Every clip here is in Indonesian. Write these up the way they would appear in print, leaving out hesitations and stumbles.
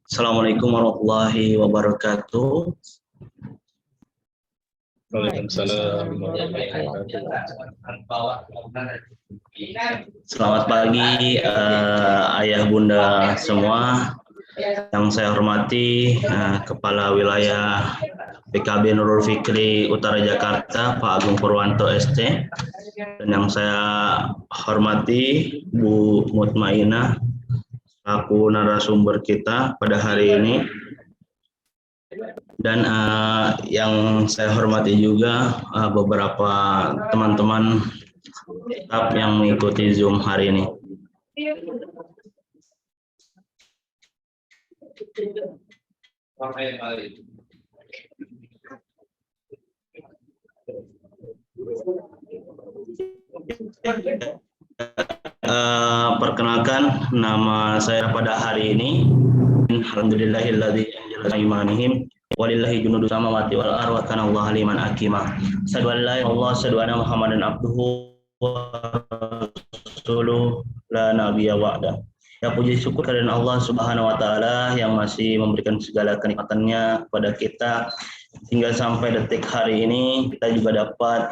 Assalamualaikum warahmatullahi wabarakatuh. Waalaikumsalam. Selamat pagi ayah bunda semua. Yang saya hormati Kepala Wilayah PKB Nurul Fikri Utara Jakarta Pak Agung Purwanto ST, dan yang saya hormati Bu Mutmainah selaku narasumber kita pada hari ini, dan yang saya hormati juga beberapa teman-teman staf yang mengikuti Zoom hari ini. Perkenalkan, nama saya pada hari ini alhamdulillahilladzi anjala imanihim walillahi junudu samawati wal ardi wa kana Allahu aliman hakima. Asyhadu an la ilaha illallah asyhadu anna Muhammadan abduhu wa rasuluhu la nabiyya ba'da. Ya, puji syukur kehadirat Allah Subhanahu wa taala yang masih memberikan segala kenikmatannya kepada kita hingga sampai detik hari ini kita juga dapat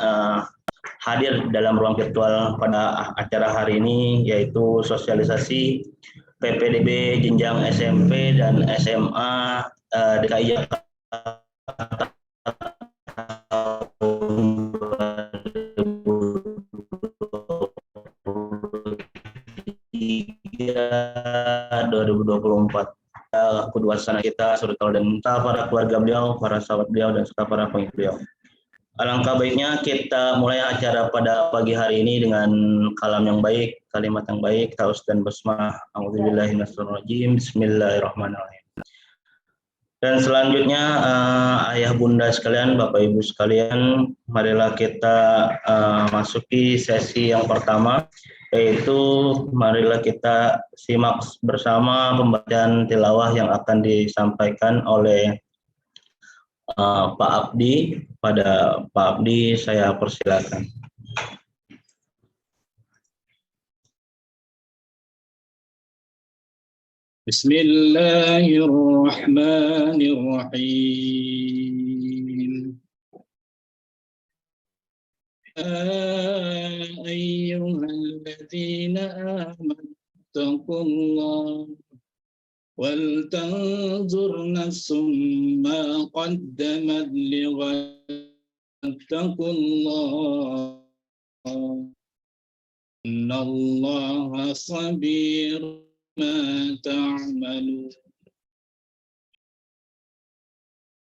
hadir dalam ruang virtual pada acara hari ini, yaitu sosialisasi PPDB jenjang SMP dan SMA DKI Jakarta tahun 2024. Kedua sana kita, saudara dan para keluarga beliau, para sahabat beliau, dan serta para pengikut beliau. Alangkah baiknya kita mulai acara pada pagi hari ini dengan kalam yang baik, kalimat yang baik, taus dan basmalah. A'udzubillahi minasyaitonirrajim. Bismillahirrahmanirrahim. Dan selanjutnya ayah bunda sekalian, bapak ibu sekalian, marilah kita masuki sesi yang pertama, yaitu marilah kita simak bersama pembacaan tilawah yang akan disampaikan oleh Pak Abdi. Pada Pak Abdi saya persilakan. Bismillahirrahmanirrahim. Ayyuhalladzina amanu taqullaha wal tanzur nafsum ma qaddamat lighad taqullaha innallaha khabir ma ta'malun.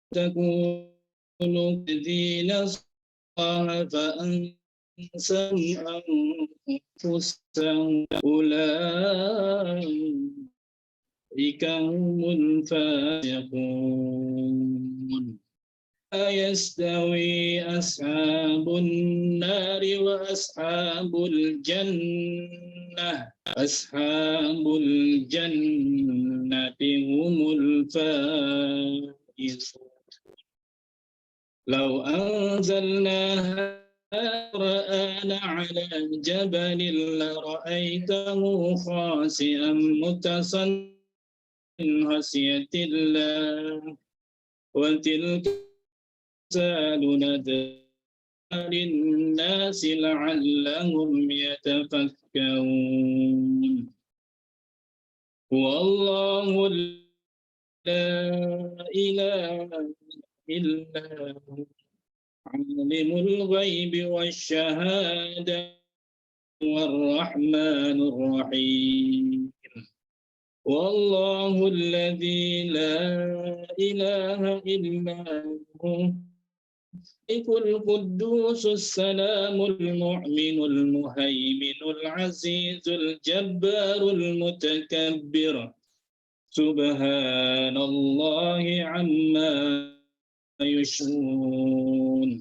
Takunu ladzina fa'ansam anfusahum ulaika humul fasiqun. La yastawi ashabun nari wa ashabul jannah. Ashabul jannati humul faizun. Law anzalna Qur'ana ala jabalin la ra'aitahu khasi'an mutasaddian min khasyatillah wa tilka amsaluna linnasi la'allahum yatafakkarun. Wallahu la ilaha illa hu alimul ghaibi wasyahada warrahmanur rahim. Wallahu alladzi la ilaha illa hu Ikul Qudusus Salamul Mu'minul Muhaiminul Azizul Jabbarul Mutakabbir. Subhanallahi amma yushrun.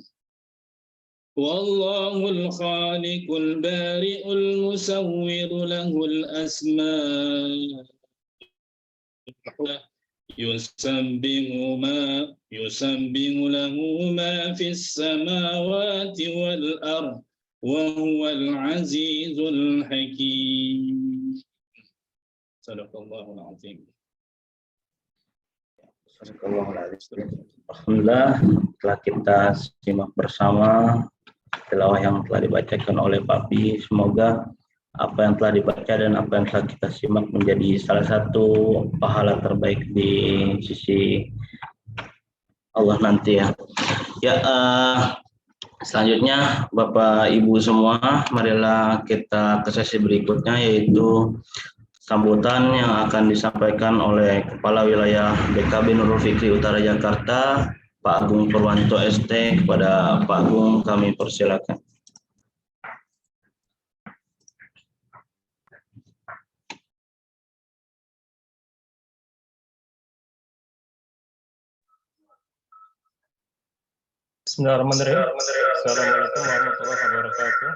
Wallahul khaliqul bari'ul musawwiru lahul asma' yusabbihu lahu ma fis samawati wal ard wa huwal azizul hakim. Sadaqallahul azim. Alhamdulillah, telah kita simak bersama tilawah yang telah dibacakan oleh Pak Bi. Semoga apa yang telah dibaca dan apa yang telah kita simak menjadi salah satu pahala terbaik di sisi Allah nanti ya. Ya, selanjutnya Bapak Ibu semua, marilah kita ke sesi berikutnya, yaitu sambutan yang akan disampaikan oleh Kepala Wilayah BKB Nurul Fikri Utara Jakarta, Pak Agung Purwanto ST. Kepada Pak Agung kami persilakan. Bismillahirrahmanirrahim. Assalamualaikum warahmatullahi wabarakatuh.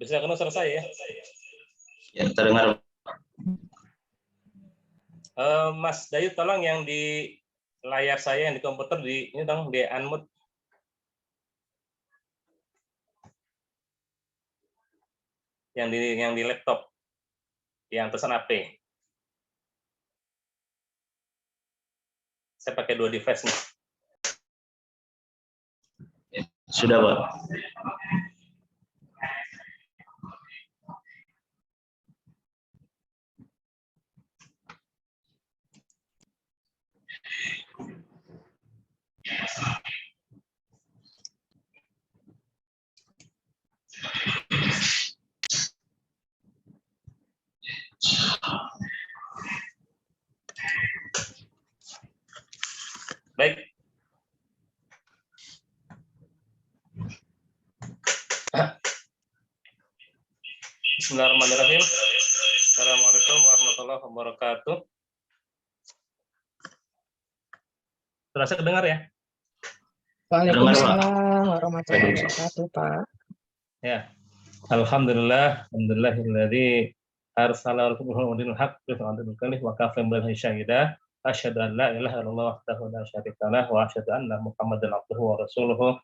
Bisa kena suara saya ya? Ya, terdengar. Mas Dayu, tolong yang di layar saya, yang di komputer, ini dong, di unmute. Yang di laptop, yang pesan HP. Saya pakai 2 device nih. Sudah, Pak. Baik. Bismillahirrahmanirrahim. Assalamualaikum warahmatullahi wabarakatuh. Terasa kedengar ya? Waalaikumsalam warahmatullahi wabarakatuh, Pak. Ya. Alhamdulillah, alhamdulillahilladzi arsala rasulahu bil haqqi wa anzala al-kalih wa kafam bil syahida. Asyhadu an la ilaha illallah wahdahu la syarika lah wa asyhadu anna Muhammadan abduhu wa rasuluhu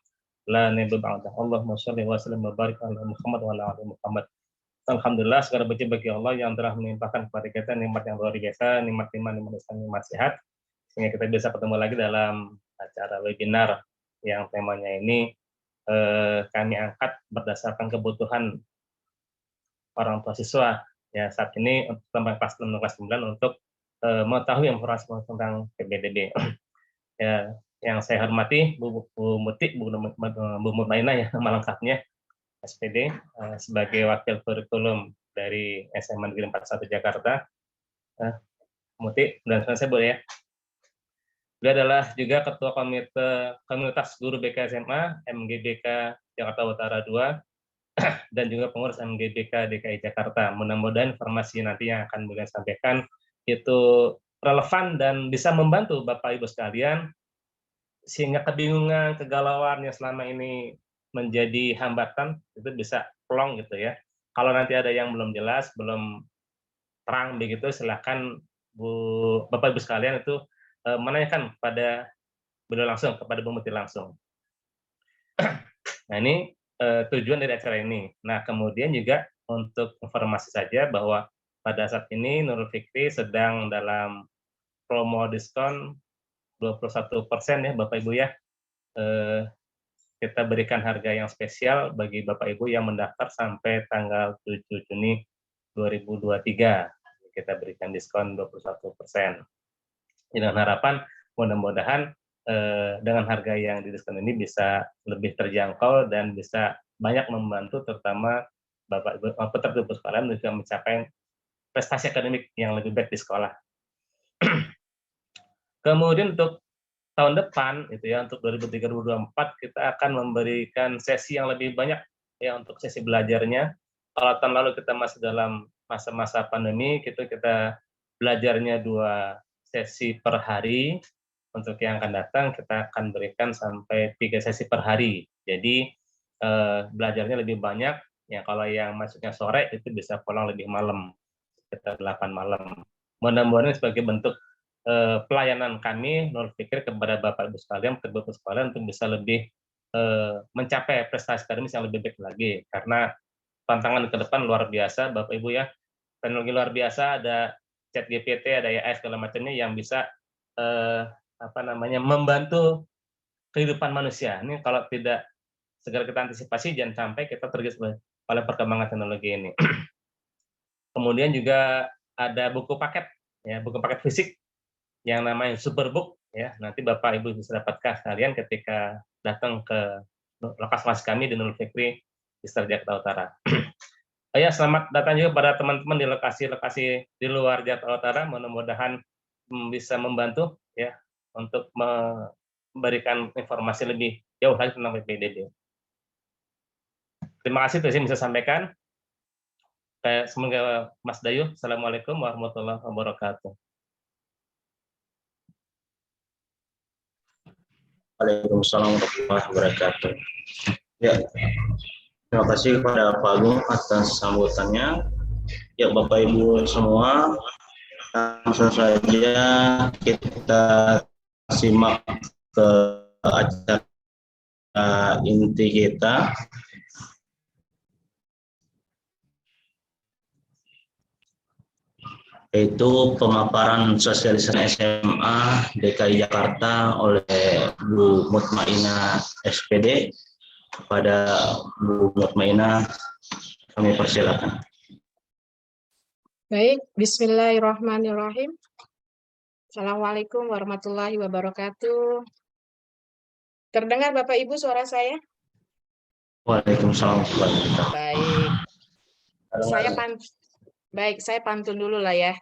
la nabiyya ba'dah. Allahumma shalli wa sallim wa barik ala Muhammad wa ala ali Muhammad. Alhamdulillah, segala puji bagi Allah yang telah melimpahkan kepada kita nikmat yang luar biasa, nikmat iman, nikmat Islam, nikmat sehat, sehingga kita bisa ketemu lagi dalam acara webinar yang temanya ini kami angkat berdasarkan kebutuhan orang tua siswa ya saat ini untuk kelas 6 kelas 9 untuk mengetahui informasi tentang PBDB. Ya, yang saya hormati Bu Muti, Bu Mutmainah ya, nama lengkapnya SPD sebagai wakil kurikulum dari SMA Negeri 41 Jakarta. Muti, dan saya boleh ya. Beliau adalah juga Ketua Komunitas Guru BK SMA MGBK Jakarta Utara 2 dan juga pengurus MGBK DKI Jakarta. Mudah-mudahan informasi nanti yang akan beliau sampaikan itu relevan dan bisa membantu Bapak Ibu sekalian sehingga kebingungan, kegalauan yang selama ini menjadi hambatan itu bisa plong gitu ya. Kalau nanti ada yang belum jelas, belum terang begitu, silakan Bapak Ibu sekalian itu menanyakan kepada beliau langsung, kepada Bu Muti langsung. Nah ini tujuan dari acara ini. Nah kemudian juga untuk informasi saja bahwa pada saat ini Nurul Fikri sedang dalam promo diskon 21% ya Bapak Ibu ya. Kita berikan harga yang spesial bagi Bapak Ibu yang mendaftar sampai tanggal 7 Juni 2023. Kita berikan diskon 21%. Dengan harapan mudah-mudahan dengan harga yang didiskon ini bisa lebih terjangkau dan bisa banyak membantu terutama Bapak Ibu peserta sekalian juga mencapai prestasi akademik yang lebih baik di sekolah. Kemudian untuk tahun depan itu ya untuk 2023-2024 kita akan memberikan sesi yang lebih banyak ya untuk sesi belajarnya. Kalau tahun lalu kita masih dalam masa-masa pandemi, kita belajarnya 2 sesi per hari. Untuk yang akan datang kita akan berikan sampai 3 sesi per hari. Jadi belajarnya lebih banyak. Ya kalau yang masuknya sore itu bisa pulang lebih malam, sekitar 8 malam. Mudah-mudahan sebagai bentuk pelayanan kami Nurul Fikri kepada Bapak Ibu sekalian, untuk bisa lebih mencapai prestasi akademis yang lebih baik lagi. Karena tantangan ke depan luar biasa Bapak Ibu ya. teknologi luar biasa, ada ChatGPT, ada AI segala macamnya yang bisa membantu kehidupan manusia. Ini kalau tidak segera kita antisipasi, jangan sampai kita tergerus oleh perkembangan teknologi ini. Kemudian juga ada buku paket, ya, buku paket fisik yang namanya Superbook, ya. Nanti Bapak Ibu bisa dapatkan sekalian ketika datang ke lokasi kami di Nurul Fikri di Jakarta Utara. Ya, selamat datang juga pada teman-teman di lokasi-lokasi di luar Jakarta Utara. Mudah-mudahan bisa membantu, ya, untuk memberikan informasi lebih jauh lagi tentang PPDB. Terima kasih, saya bisa sampaikan. Semoga Mas Dayu. Assalamualaikum warahmatullahi wabarakatuh. Waalaikumsalam warahmatullahi wabarakatuh. Ya, terima kasih kepada Pak Agung atas sambutannya. Ya, Bapak Ibu semua, langsung saja kita simak ke acara inti kita. Yaitu pemaparan sosialisasi SMA DKI Jakarta oleh Bu Mutmainah SPD. Kepada Bu Mutmainah, kami persilakan. Baik, bismillahirrahmanirrahim. Assalamualaikum warahmatullahi wabarakatuh. Terdengar Bapak Ibu suara saya? Waalaikumsalam warahmatullahi wabarakatuh. Baik, saya pantun dulu lah ya.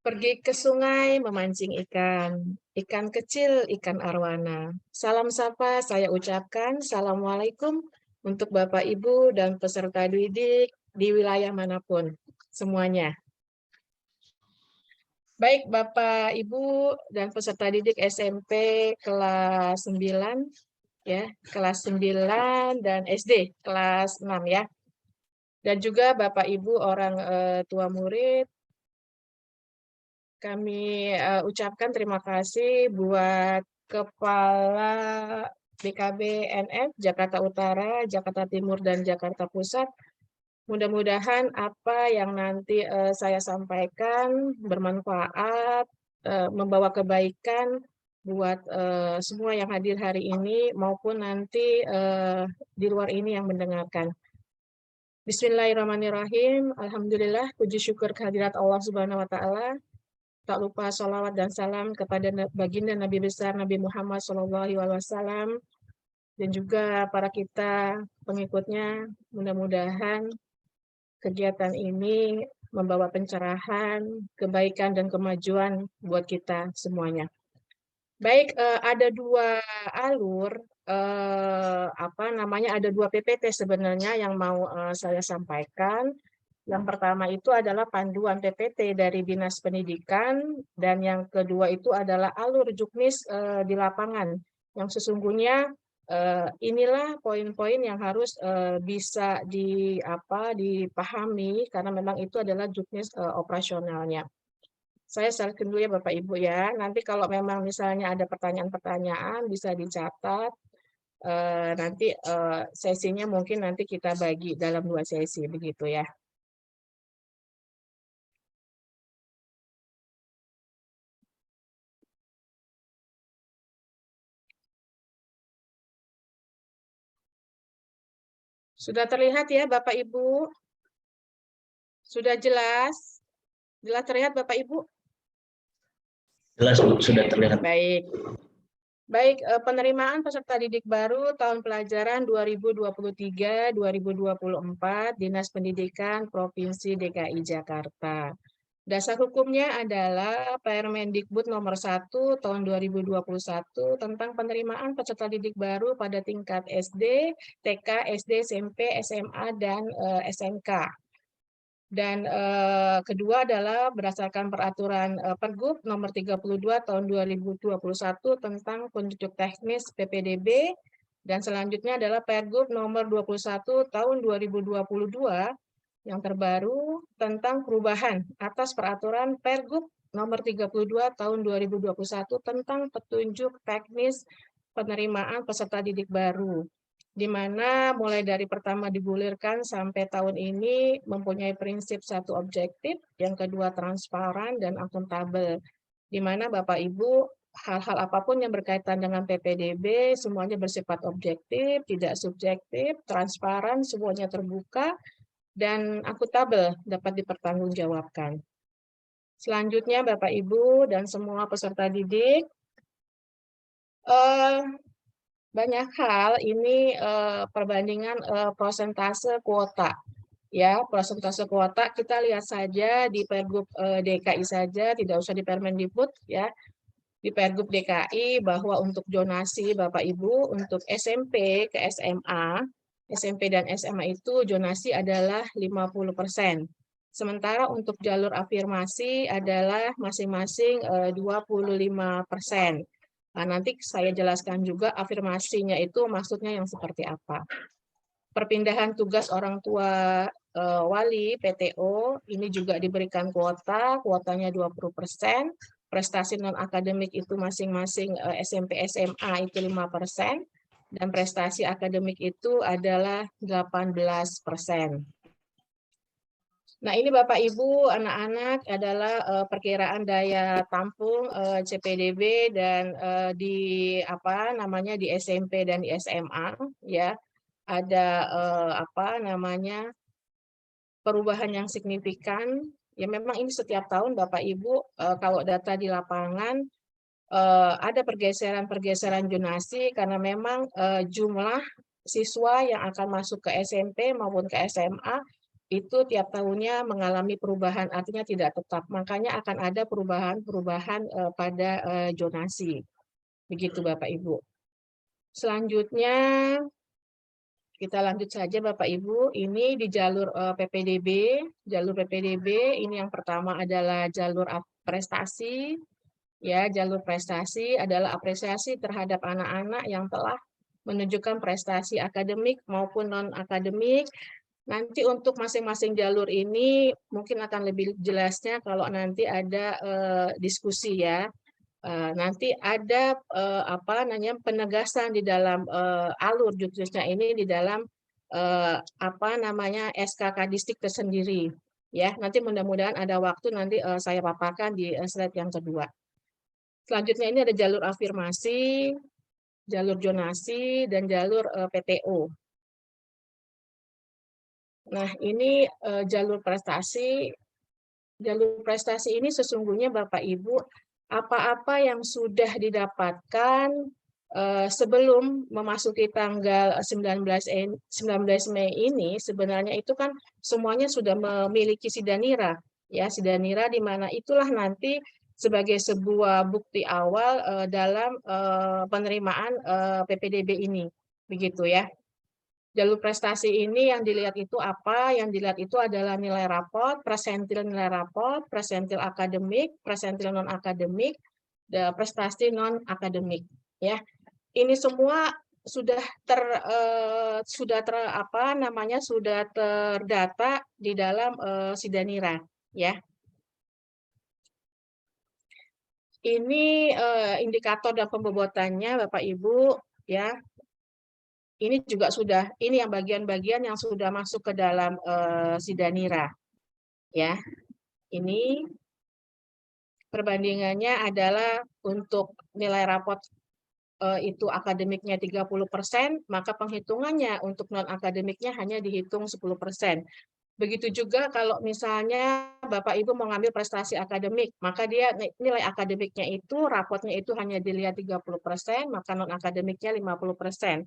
Pergi ke sungai memancing ikan, ikan kecil, ikan arwana. Salam sapa saya ucapkan, Assalamualaikum untuk Bapak Ibu dan peserta didik di wilayah manapun semuanya. Baik Bapak Ibu dan peserta didik SMP kelas 9 ya, kelas 9 dan SD kelas 6 ya. Dan juga Bapak Ibu orang tua murid, kami ucapkan terima kasih buat Kepala BKB NF Jakarta Utara, Jakarta Timur, dan Jakarta Pusat. Mudah-mudahan apa yang nanti saya sampaikan bermanfaat, membawa kebaikan buat semua yang hadir hari ini maupun nanti di luar ini yang mendengarkan. Bismillahirrahmanirrahim. Alhamdulillah, puji syukur kehadirat Allah Subhanahu wa Ta'ala. Tak lupa sholawat dan salam kepada baginda Nabi besar Nabi Muhammad SAW dan juga para kita pengikutnya. Mudah-mudahan kegiatan ini membawa pencerahan, kebaikan dan kemajuan buat kita semuanya. Baik, ada dua alur, ada dua PPT sebenarnya yang mau saya sampaikan. Yang pertama itu adalah panduan PPT dari Dinas Pendidikan, dan yang kedua itu adalah alur juknis di lapangan, yang sesungguhnya inilah poin-poin yang harus bisa dipahami, karena memang itu adalah juknis operasionalnya. Saya sarankan dulu ya Bapak Ibu ya, nanti kalau memang misalnya ada pertanyaan-pertanyaan bisa dicatat, nanti sesinya mungkin nanti kita bagi dalam 2 sesi begitu ya. Sudah terlihat ya Bapak Ibu? Sudah jelas? Jelas terlihat Bapak Ibu? Jelas, Bu, sudah terlihat. Baik. Baik, penerimaan peserta didik baru tahun pelajaran 2023-2024 Dinas Pendidikan Provinsi DKI Jakarta. Dasar hukumnya adalah Permendikbud nomor 1 tahun 2021 tentang penerimaan peserta didik baru pada tingkat SD, TK, SD, SMP, SMA, dan SMK. Dan kedua adalah berdasarkan peraturan Pergub nomor 32 tahun 2021 tentang penunjuk teknis PPDB, dan selanjutnya adalah Pergub nomor 21 tahun 2022 yang terbaru tentang perubahan atas peraturan Pergub nomor 32 tahun 2021 tentang petunjuk teknis penerimaan peserta didik baru. di mana mulai dari pertama digulirkan sampai tahun ini mempunyai prinsip satu objektif, yang kedua transparan dan akuntabel, di mana Bapak Ibu hal-hal apapun yang berkaitan dengan PPDB semuanya bersifat objektif, tidak subjektif, transparan, semuanya terbuka, dan akuntabel, dapat dipertanggungjawabkan. Selanjutnya Bapak Ibu dan semua peserta didik, banyak hal ini perbandingan persentase kuota. Ya, persentase kuota kita lihat saja di Pergub DKI saja, tidak usah di Permendikbud ya. Di Pergub DKI bahwa untuk zonasi Bapak Ibu untuk SMP ke SMA, SMP dan SMA itu zonasi adalah 50%. Sementara untuk jalur afirmasi adalah masing-masing 25%. Nah, nanti saya jelaskan juga afirmasinya itu maksudnya yang seperti apa. Perpindahan tugas orang tua wali PTO ini juga diberikan kuotanya 20%. Prestasi non-akademik itu masing-masing SMP SMA itu 5%, dan prestasi akademik itu adalah 18%. Nah, ini Bapak Ibu, anak-anak adalah perkiraan daya tampung CPDB dan di di SMP dan di SMA ya. Ada perubahan yang signifikan. Ya memang ini setiap tahun Bapak Ibu kalau data di lapangan ada pergeseran zonasi karena memang jumlah siswa yang akan masuk ke SMP maupun ke SMA itu tiap tahunnya mengalami perubahan, artinya tidak tetap. Makanya akan ada perubahan-perubahan pada zonasi. Begitu Bapak Ibu. Selanjutnya kita lanjut saja Bapak Ibu, ini di jalur PPDB. Jalur PPDB ini yang pertama adalah jalur prestasi. Ya, jalur prestasi adalah apresiasi terhadap anak-anak yang telah menunjukkan prestasi akademik maupun non-akademik. Nanti untuk masing-masing jalur ini mungkin akan lebih jelasnya kalau nanti ada diskusi ya. Nanti ada penegasan di dalam alur juknisnya ini di dalam SK Kadistik tersendiri ya. Nanti mudah-mudahan ada waktu nanti saya paparkan di slide yang kedua. Selanjutnya ini ada jalur afirmasi, jalur zonasi, dan jalur PTO. Nah, ini jalur prestasi. Jalur prestasi ini sesungguhnya Bapak Ibu, apa-apa yang sudah didapatkan sebelum memasuki tanggal 19 Mei ini, sebenarnya itu kan semuanya sudah memiliki sidanira. Ya, sidanira di mana itulah nanti sebagai sebuah bukti awal dalam penerimaan PPDB ini. Begitu ya. Jalur prestasi ini yang dilihat itu apa? Yang dilihat itu adalah nilai raport, presentil nilai raport, presentil akademik, presentil non-akademik, prestasi non-akademik. Ya, ini semua sudah terdata di dalam sidanira. Ya, ini indikator dan pembobotannya, Bapak Ibu. Ya. Ini juga sudah, ini yang bagian-bagian yang sudah masuk ke dalam sidanira. Ya, ini perbandingannya adalah untuk nilai raport itu akademiknya 30%, maka penghitungannya untuk non-akademiknya hanya dihitung 10%. Begitu juga kalau misalnya Bapak Ibu mau ngambil prestasi akademik, maka dia nilai akademiknya itu, raportnya itu hanya dilihat 30%, maka non-akademiknya 50%.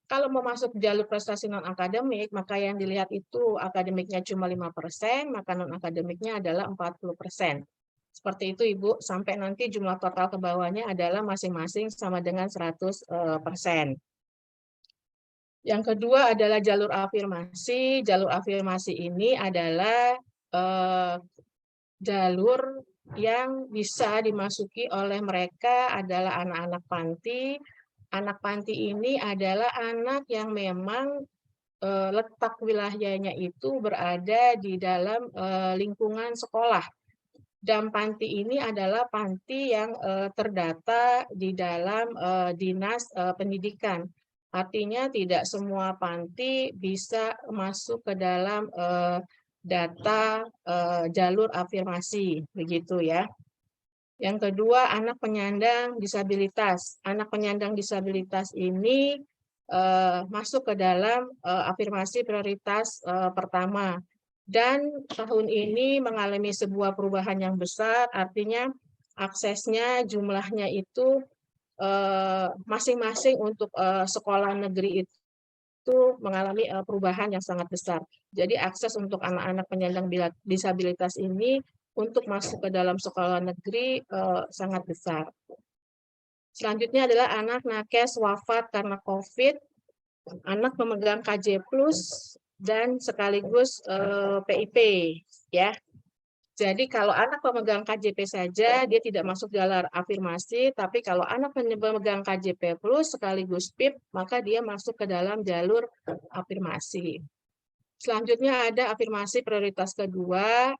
Kalau mau masuk jalur prestasi non-akademik, maka yang dilihat itu akademiknya cuma 5%, maka non-akademiknya adalah 40%. Seperti itu Ibu, sampai nanti jumlah total ke bawahnya adalah masing-masing sama dengan 100%. Yang kedua adalah jalur afirmasi. Jalur afirmasi ini adalah jalur yang bisa dimasuki oleh mereka adalah anak-anak panti. Anak panti ini adalah anak yang memang letak wilayahnya itu berada di dalam lingkungan sekolah. Dan panti ini adalah panti yang terdata di dalam dinas pendidikan. Artinya tidak semua panti bisa masuk ke dalam data jalur afirmasi, begitu ya. Yang kedua, anak penyandang disabilitas. Anak penyandang disabilitas ini masuk ke dalam afirmasi prioritas pertama. Dan tahun ini mengalami sebuah perubahan yang besar, artinya aksesnya jumlahnya itu masing-masing untuk sekolah negeri itu mengalami perubahan yang sangat besar. Jadi akses untuk anak-anak penyandang disabilitas ini untuk masuk ke dalam sekolah negeri sangat besar. Selanjutnya adalah anak nakes wafat karena COVID, anak pemegang KJ+, dan sekaligus PIP, ya. Jadi kalau anak pemegang KJP saja, dia tidak masuk dalam afirmasi, tapi kalau anak pemegang KJP plus sekaligus PIP, maka dia masuk ke dalam jalur afirmasi. Selanjutnya ada afirmasi prioritas kedua,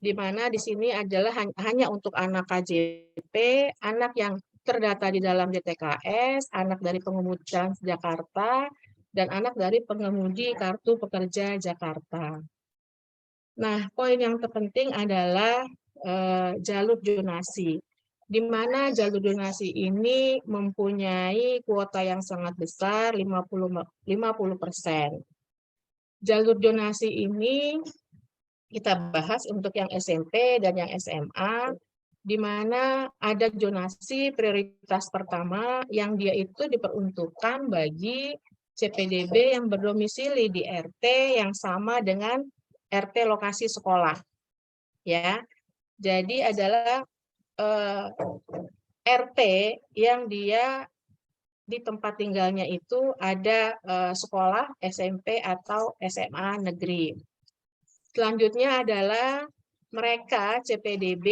di mana di sini adalah hanya untuk anak KJP, anak yang terdata di dalam DTKS, anak dari pengemudi Transjakarta, dan anak dari pengemudi Kartu Pekerja Jakarta. Nah, poin yang terpenting adalah jalur zonasi, di mana jalur zonasi ini mempunyai kuota yang sangat besar, 50%. Jalur zonasi ini kita bahas untuk yang SMP dan yang SMA, di mana ada zonasi prioritas pertama yang dia itu diperuntukkan bagi CPDB yang berdomisili di RT yang sama dengan RT lokasi sekolah, ya. Jadi adalah RT yang dia di tempat tinggalnya itu ada sekolah SMP atau SMA negeri. Selanjutnya adalah mereka CPDB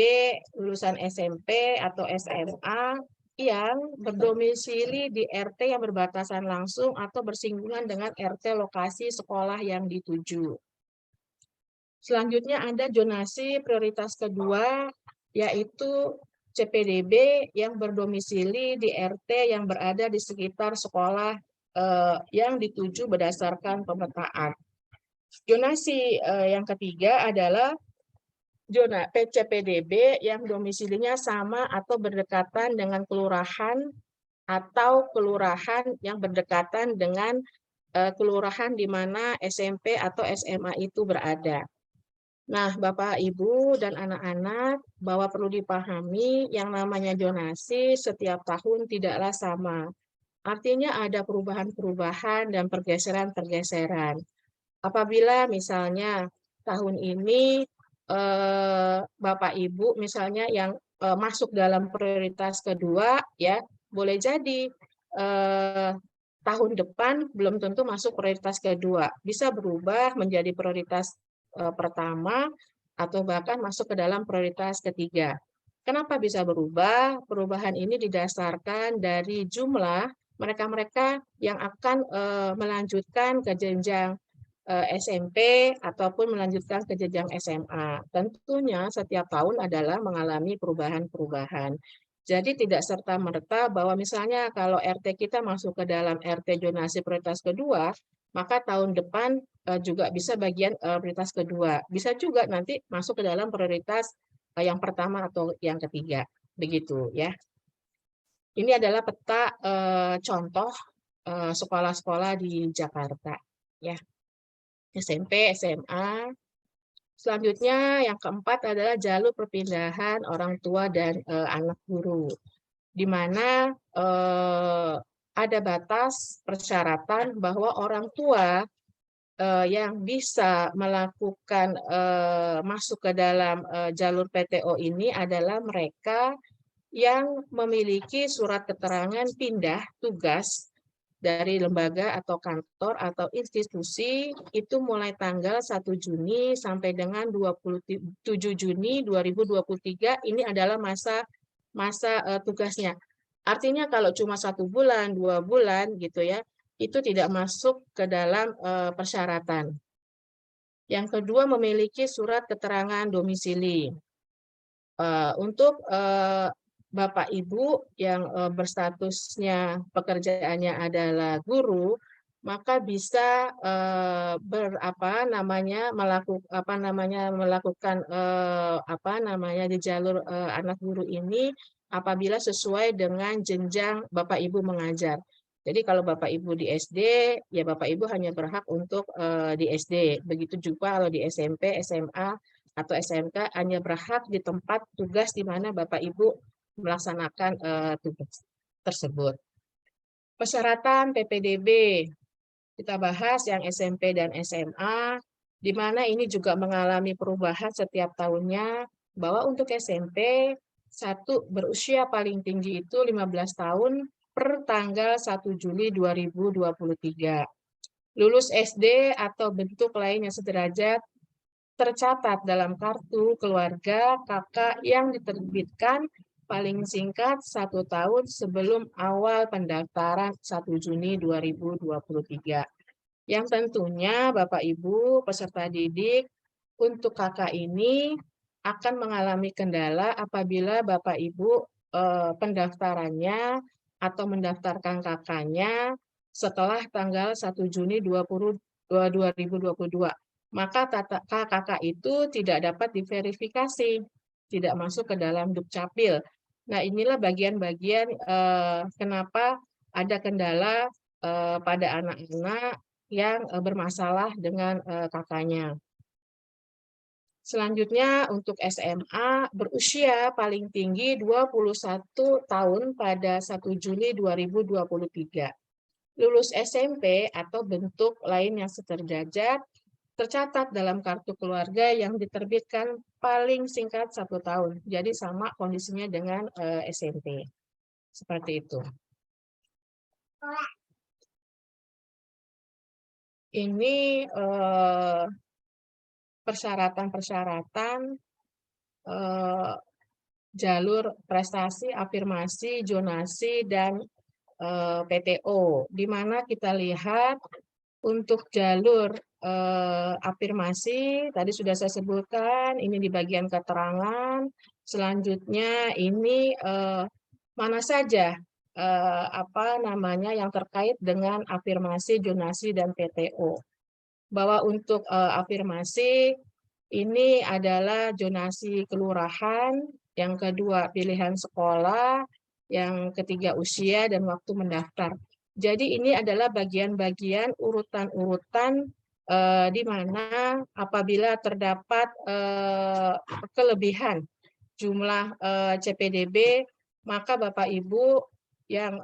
lulusan SMP atau SMA yang berdomisili di RT yang berbatasan langsung atau bersinggungan dengan RT lokasi sekolah yang dituju. Selanjutnya ada zonasi prioritas kedua, yaitu CPDB yang berdomisili di RT yang berada di sekitar sekolah yang dituju berdasarkan pemetaan. Zonasi yang ketiga adalah zona CPDB yang domisilinya sama atau berdekatan dengan kelurahan atau kelurahan yang berdekatan dengan kelurahan di mana SMP atau SMA itu berada. Nah, Bapak, Ibu, dan anak-anak, bahwa perlu dipahami yang namanya zonasi setiap tahun tidaklah sama. Artinya ada perubahan-perubahan dan pergeseran-pergeseran. Apabila misalnya tahun ini Bapak, Ibu, misalnya yang masuk dalam prioritas kedua, ya boleh jadi tahun depan belum tentu masuk prioritas kedua. Bisa berubah menjadi prioritas pertama atau bahkan masuk ke dalam prioritas ketiga. Kenapa bisa berubah? Perubahan ini didasarkan dari jumlah mereka-mereka yang akan melanjutkan ke jenjang SMP ataupun melanjutkan ke jenjang SMA. Tentunya setiap tahun adalah mengalami perubahan-perubahan. Jadi tidak serta-merta bahwa misalnya kalau RT kita masuk ke dalam RT zonasi prioritas kedua, maka tahun depan juga bisa bagian prioritas kedua. Bisa juga nanti masuk ke dalam prioritas yang pertama atau yang ketiga. Begitu ya. Ini adalah peta contoh sekolah-sekolah di Jakarta. Ya. SMP, SMA. Selanjutnya yang keempat adalah jalur perpindahan orang tua dan anak guru, di mana ada batas persyaratan bahwa orang tua yang bisa melakukan masuk ke dalam jalur PTO ini adalah mereka yang memiliki surat keterangan pindah tugas dari lembaga atau kantor atau institusi itu mulai tanggal 1 Juni sampai dengan 27 Juni 2023 ini adalah masa tugasnya. Artinya kalau cuma 1 bulan, 2 bulan gitu ya, itu tidak masuk ke dalam persyaratan. Yang kedua memiliki surat keterangan domisili. Untuk Bapak Ibu yang berstatusnya pekerjaannya adalah guru, maka bisa melakukan di jalur anak guru ini apabila sesuai dengan jenjang Bapak Ibu mengajar. Jadi kalau Bapak Ibu di SD, ya Bapak Ibu hanya berhak untuk di SD. Begitu juga kalau di SMP, SMA, atau SMK hanya berhak di tempat tugas di mana Bapak Ibu melaksanakan tugas tersebut. Persyaratan PPDB, kita bahas yang SMP dan SMA, di mana ini juga mengalami perubahan setiap tahunnya, bahwa untuk SMP, berusia paling tinggi itu 15 tahun per tanggal 1 Juli 2023. Lulus SD atau bentuk lain yang sederajat tercatat dalam kartu keluarga kakak yang diterbitkan paling singkat 1 tahun sebelum awal pendaftaran 1 Juni 2023. Yang tentunya Bapak Ibu peserta didik untuk kakak ini akan mengalami kendala apabila Bapak Ibu pendaftarannya atau mendaftarkan kakaknya setelah tanggal 1 Juni 2022. Maka kakak itu tidak dapat diverifikasi, tidak masuk ke dalam Dukcapil. Nah, inilah bagian-bagian kenapa ada kendala pada anak-anak yang bermasalah dengan kakaknya. Selanjutnya untuk SMA berusia paling tinggi 21 tahun pada 1 Juli 2023. Lulus SMP atau bentuk lain yang sederajat tercatat dalam kartu keluarga yang diterbitkan paling singkat 1 tahun. Jadi sama kondisinya dengan SMP. Seperti itu. Ini persyaratan-persyaratan jalur prestasi, afirmasi, zonasi, dan PTO, di mana kita lihat untuk jalur afirmasi, tadi sudah saya sebutkan, ini di bagian keterangan. Selanjutnya ini mana saja yang terkait dengan afirmasi, zonasi, dan PTO. Bahwa untuk afirmasi, ini adalah zonasi kelurahan, yang kedua pilihan sekolah, yang ketiga usia dan waktu mendaftar. Jadi ini adalah bagian-bagian urutan-urutan di mana apabila terdapat kelebihan jumlah CPDB, maka Bapak Ibu yang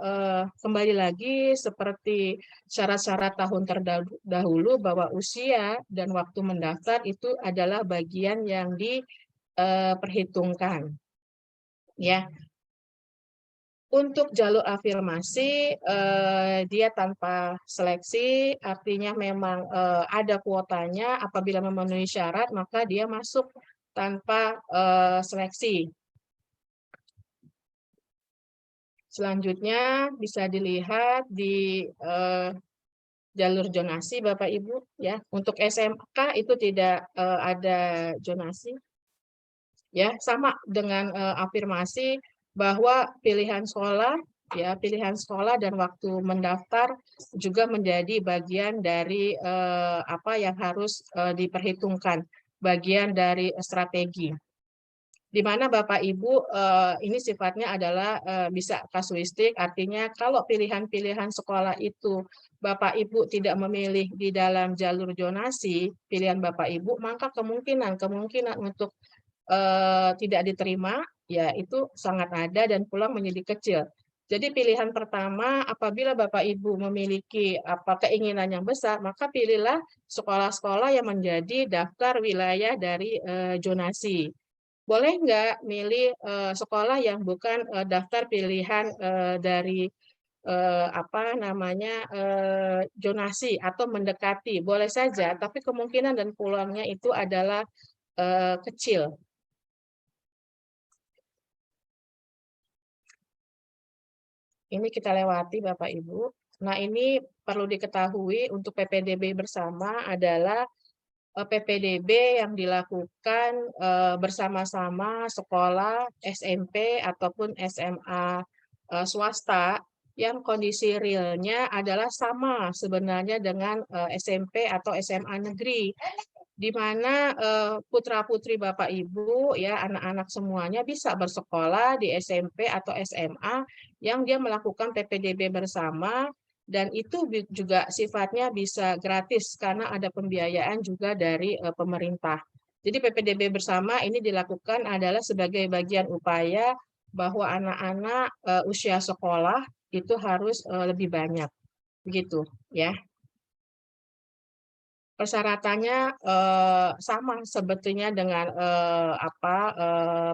kembali lagi seperti syarat-syarat tahun terdahulu bahwa usia dan waktu mendaftar itu adalah bagian yang diperhitungkan. Ya. Untuk jalur afirmasi, dia tanpa seleksi, artinya memang ada kuotanya, apabila memenuhi syarat, maka dia masuk tanpa seleksi. Selanjutnya bisa dilihat di jalur zonasi Bapak Ibu, ya. Untuk SMK itu tidak ada zonasi. Ya, sama dengan afirmasi bahwa pilihan sekolah dan waktu mendaftar juga menjadi bagian dari yang harus diperhitungkan, bagian dari strategi. Di mana Bapak Ibu ini sifatnya adalah bisa kasuistik, artinya kalau pilihan-pilihan sekolah itu Bapak Ibu tidak memilih di dalam jalur zonasi pilihan Bapak Ibu, maka kemungkinan untuk tidak diterima, ya itu sangat ada dan peluang menjadi kecil. Jadi pilihan pertama, apabila Bapak Ibu memiliki keinginan yang besar, maka pilihlah sekolah-sekolah yang menjadi daftar wilayah dari zonasi. Boleh nggak milih sekolah yang bukan daftar pilihan dari zonasi atau mendekati? Boleh saja, tapi kemungkinan dan peluangnya itu adalah kecil. Ini kita lewati Bapak Ibu. Nah, ini perlu diketahui untuk PPDB bersama adalah PPDB yang dilakukan bersama-sama sekolah SMP ataupun SMA swasta yang kondisi realnya adalah sama sebenarnya dengan SMP atau SMA negeri, di mana putra-putri Bapak Ibu ya anak-anak semuanya bisa bersekolah di SMP atau SMA yang dia melakukan PPDB bersama, dan itu juga sifatnya bisa gratis karena ada pembiayaan juga dari pemerintah. Jadi PPDB bersama ini dilakukan adalah sebagai bagian upaya bahwa anak-anak usia sekolah itu harus lebih banyak, begitu ya. Persyaratannya sama sebetulnya dengan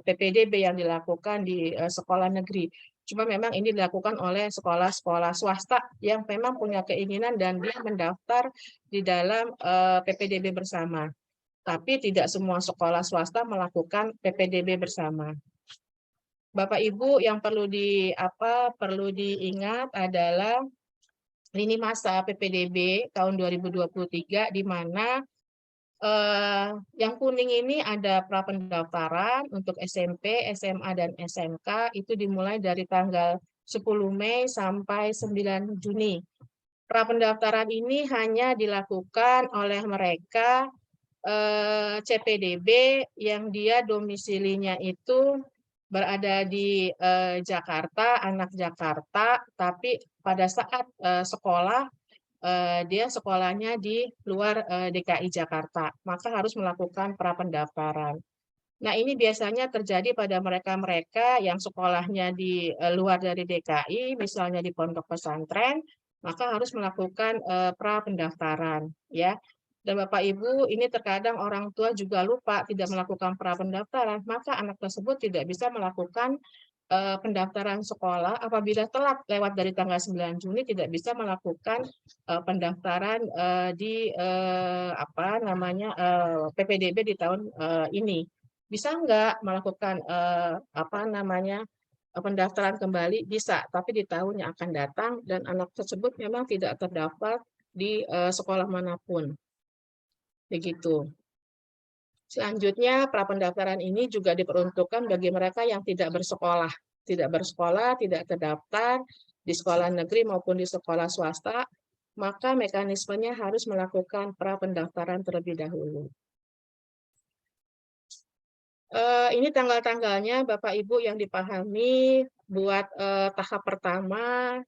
PPDB yang dilakukan di sekolah negeri. Cuma memang ini dilakukan oleh sekolah-sekolah swasta yang memang punya keinginan dan dia mendaftar di dalam PPDB bersama. Tapi tidak semua sekolah swasta melakukan PPDB bersama. Bapak Ibu, yang perlu diingat adalah lini masa PPDB tahun 2023, di mana yang kuning ini ada prapendaftaran untuk SMP, SMA, dan SMK itu dimulai dari tanggal 10 Mei sampai 9 Juni. Prapendaftaran ini hanya dilakukan oleh mereka CPDB yang dia domisilinya itu berada di Jakarta, anak Jakarta, tapi pada saat sekolah dia sekolahnya di luar DKI Jakarta, maka harus melakukan prapendaftaran. Nah, ini biasanya terjadi pada mereka-mereka yang sekolahnya di luar dari DKI, misalnya di pondok pesantren, maka harus melakukan prapendaftaran, ya. Dan Bapak Ibu, ini terkadang orang tua juga lupa tidak melakukan prapendaftaran, maka anak tersebut tidak bisa melakukan pendaftaran sekolah apabila telat lewat dari tanggal 9 Juni tidak bisa melakukan pendaftaran di PPDB di tahun ini. Bisa enggak melakukan pendaftaran kembali? Bisa, tapi di tahun yang akan datang dan anak tersebut memang tidak terdaftar di sekolah manapun. Begitu. Selanjutnya, prapendaftaran ini juga diperuntukkan bagi mereka yang tidak bersekolah, tidak terdaftar di sekolah negeri maupun di sekolah swasta, maka mekanismenya harus melakukan prapendaftaran terlebih dahulu. Ini tanggal-tanggalnya Bapak Ibu yang dipahami buat tahap pertama,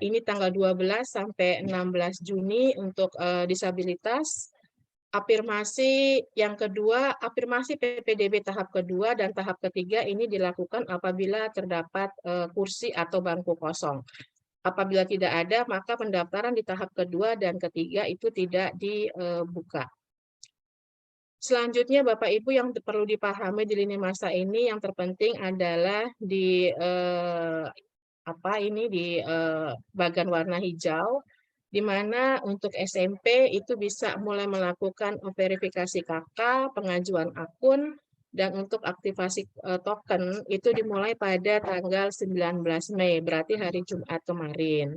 ini tanggal 12 sampai 16 Juni untuk disabilitas. Afirmasi yang kedua, afirmasi PPDB tahap kedua dan tahap ketiga ini dilakukan apabila terdapat kursi atau bangku kosong. Apabila tidak ada, maka pendaftaran di tahap kedua dan ketiga itu tidak dibuka. Selanjutnya Bapak Ibu yang perlu dipahami di lini masa ini yang terpenting adalah di bagian warna hijau, di mana untuk SMP itu bisa mulai melakukan verifikasi KK, pengajuan akun, dan untuk aktivasi token itu dimulai pada tanggal 19 Mei, berarti hari Jumat kemarin.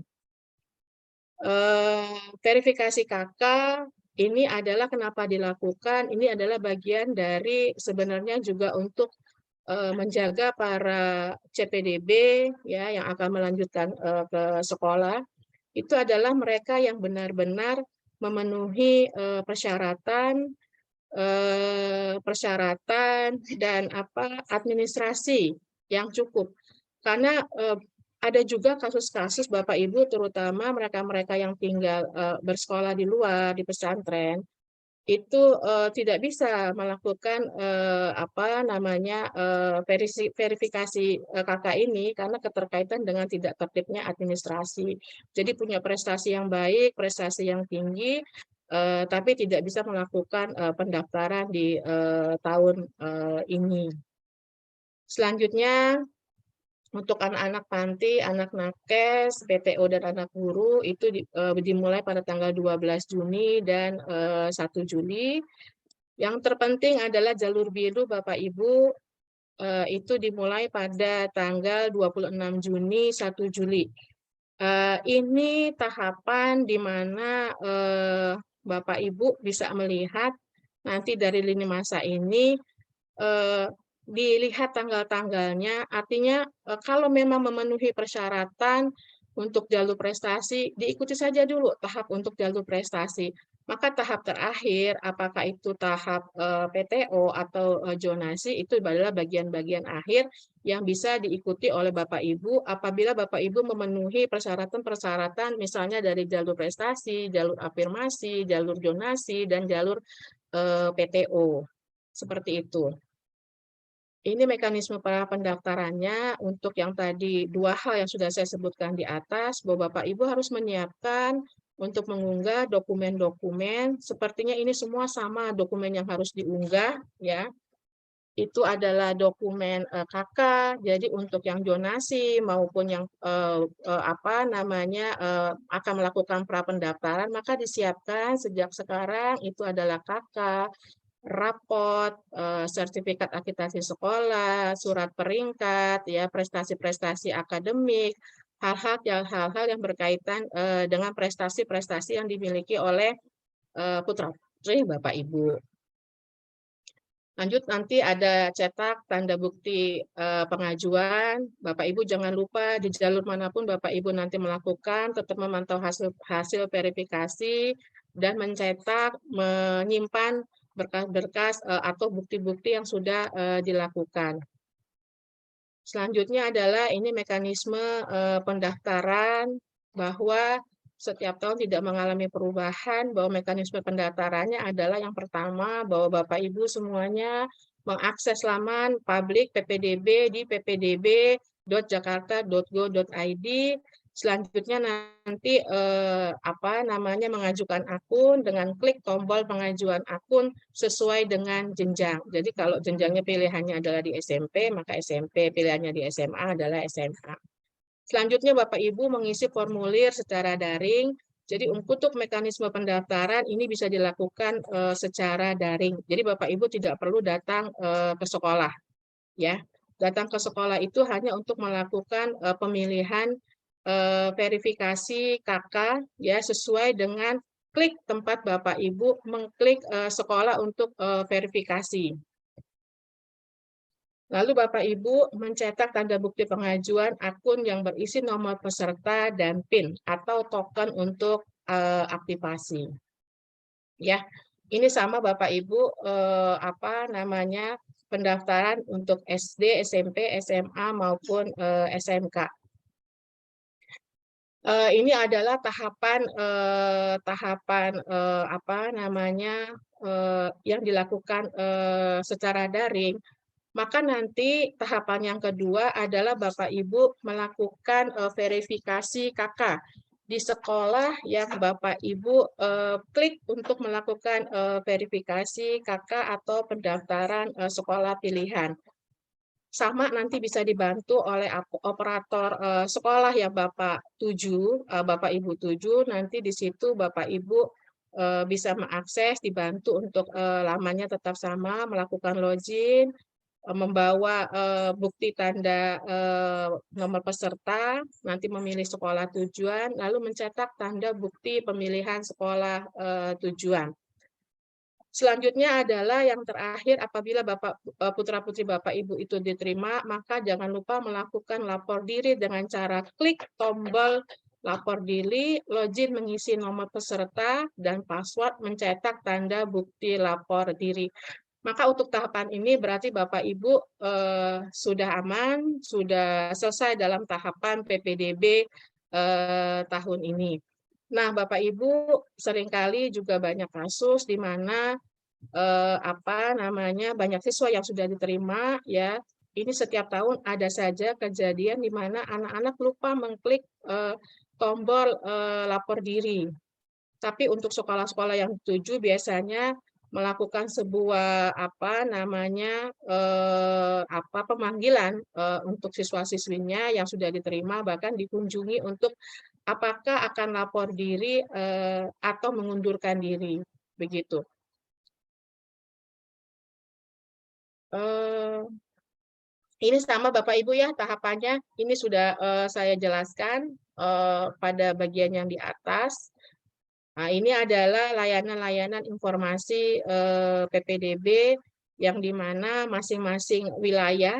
Verifikasi KK ini adalah kenapa dilakukan, ini adalah bagian dari sebenarnya juga untuk menjaga para CPDB ya yang akan melanjutkan ke sekolah, itu adalah mereka yang benar-benar memenuhi persyaratan dan administrasi yang cukup. Karena ada juga kasus-kasus Bapak Ibu, terutama mereka-mereka yang tinggal bersekolah di luar, di pesantren, itu tidak bisa melakukan verifikasi KK ini karena keterkaitan dengan tidak tertibnya administrasi. Jadi punya prestasi yang baik, prestasi yang tinggi, tapi tidak bisa melakukan pendaftaran di tahun ini. Selanjutnya, untuk anak-anak panti, anak nakes, PTO, dan anak guru itu dimulai pada tanggal 12 Juni dan 1 Juli. Yang terpenting adalah jalur biru Bapak Ibu, itu dimulai pada tanggal 26 Juni, 1 Juli. Ini tahapan di mana Bapak Ibu bisa melihat nanti dari lini masa ini dilihat tanggal-tanggalnya, artinya kalau memang memenuhi persyaratan untuk jalur prestasi, diikuti saja dulu tahap untuk jalur prestasi. Maka tahap terakhir, apakah itu tahap PTO atau zonasi, itu adalah bagian-bagian akhir yang bisa diikuti oleh Bapak Ibu apabila Bapak Ibu memenuhi persyaratan-persyaratan misalnya dari jalur prestasi, jalur afirmasi, jalur zonasi, dan jalur PTO. Seperti itu. Ini mekanisme para pendaftarannya untuk yang tadi dua hal yang sudah saya sebutkan di atas, bahwa Bapak Ibu harus menyiapkan untuk mengunggah dokumen-dokumen, sepertinya ini semua sama dokumen yang harus diunggah, ya. Itu adalah dokumen KK, jadi untuk yang zonasi maupun yang akan melakukan prapendaftaran, maka disiapkan sejak sekarang itu adalah KK, rapot, sertifikat akreditasi sekolah, surat peringkat, ya prestasi-prestasi akademik, hal-hal yang berkaitan dengan prestasi-prestasi yang dimiliki oleh putra-putri Bapak Ibu. Lanjut, nanti ada cetak tanda bukti pengajuan. Bapak Ibu jangan lupa di jalur manapun Bapak Ibu nanti melakukan, tetap memantau hasil verifikasi dan mencetak, menyimpan berkas-berkas atau bukti-bukti yang sudah dilakukan. Selanjutnya adalah ini mekanisme pendaftaran, bahwa setiap tahun tidak mengalami perubahan, bahwa mekanisme pendaftarannya adalah yang pertama, bahwa Bapak Ibu semuanya mengakses laman publik PPDB di ppdb.jakarta.go.id. Selanjutnya nanti mengajukan akun dengan klik tombol pengajuan akun sesuai dengan jenjang. Jadi kalau jenjangnya pilihannya adalah di SMP, maka SMP, pilihannya di SMA adalah SMA. Selanjutnya Bapak Ibu mengisi formulir secara daring. Jadi untuk mekanisme pendaftaran ini bisa dilakukan secara daring. Jadi Bapak Ibu tidak perlu datang ke sekolah, ya. Datang ke sekolah itu hanya untuk melakukan pemilihan verifikasi KK, ya, sesuai dengan klik tempat Bapak Ibu mengklik sekolah untuk verifikasi. Lalu Bapak Ibu mencetak tanda bukti pengajuan akun yang berisi nomor peserta dan PIN atau token untuk aktivasi. Ya, ini sama Bapak Ibu pendaftaran untuk SD, SMP, SMA maupun SMK. Ini adalah tahapan yang dilakukan secara daring. Maka nanti tahapan yang kedua adalah Bapak Ibu melakukan verifikasi KK di sekolah yang Bapak Ibu klik untuk melakukan verifikasi KK atau pendaftaran sekolah pilihan. Sama nanti bisa dibantu oleh operator sekolah yang Bapak tuju, Bapak Ibu tuju, nanti di situ Bapak Ibu bisa mengakses, dibantu untuk lamannya tetap sama, melakukan login, membawa bukti tanda nomor peserta, nanti memilih sekolah tujuan, lalu mencetak tanda bukti pemilihan sekolah tujuan. Selanjutnya adalah yang terakhir, apabila putra-putri Bapak Ibu itu diterima, maka jangan lupa melakukan lapor diri dengan cara klik tombol lapor diri, login mengisi nomor peserta, dan password mencetak tanda bukti lapor diri. Maka untuk tahapan ini berarti Bapak Ibu sudah aman, sudah selesai dalam tahapan PPDB tahun ini. Nah, Bapak Ibu seringkali juga banyak kasus di mana banyak siswa yang sudah diterima, ya. Ini setiap tahun ada saja kejadian di mana anak-anak lupa mengklik tombol lapor diri. Tapi untuk sekolah-sekolah yang dituju biasanya melakukan sebuah pemanggilan untuk siswa-siswinya yang sudah diterima, bahkan dikunjungi untuk apakah akan lapor diri atau mengundurkan diri, begitu. Ini sama Bapak Ibu ya tahapannya, ini sudah saya jelaskan pada bagian yang di atas. Nah, ini adalah layanan-layanan informasi PPDB yang di mana masing-masing wilayah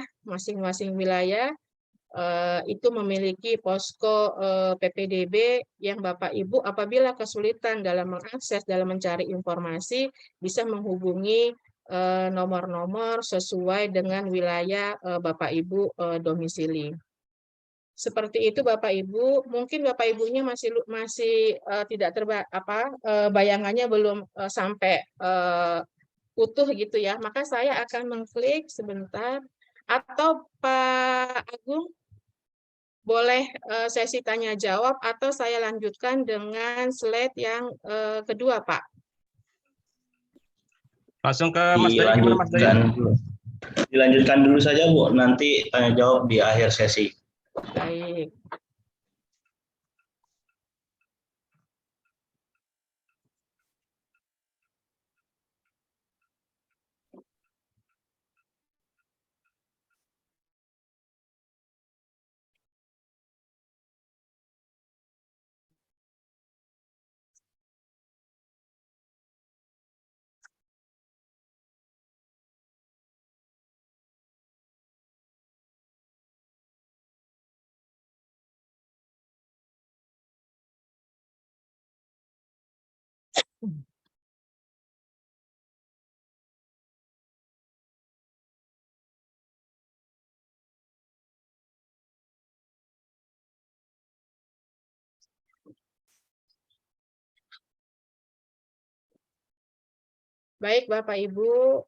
itu memiliki posko PPDB yang Bapak Ibu apabila kesulitan dalam mengakses, dalam mencari informasi, bisa menghubungi nomor-nomor sesuai dengan wilayah Bapak Ibu domisili. Seperti itu Bapak Ibu, mungkin Bapak Ibunya masih tidak bayangannya belum sampai utuh gitu ya. Maka saya akan mengklik sebentar, atau Pak Agung boleh sesi tanya jawab, atau saya lanjutkan dengan slide yang kedua, Pak. Langsung ke Mas Dayu, gimana Mas Dayu? Dilanjutkan dulu saja Bu, nanti tanya jawab di akhir sesi. Baik. Baik Bapak Ibu,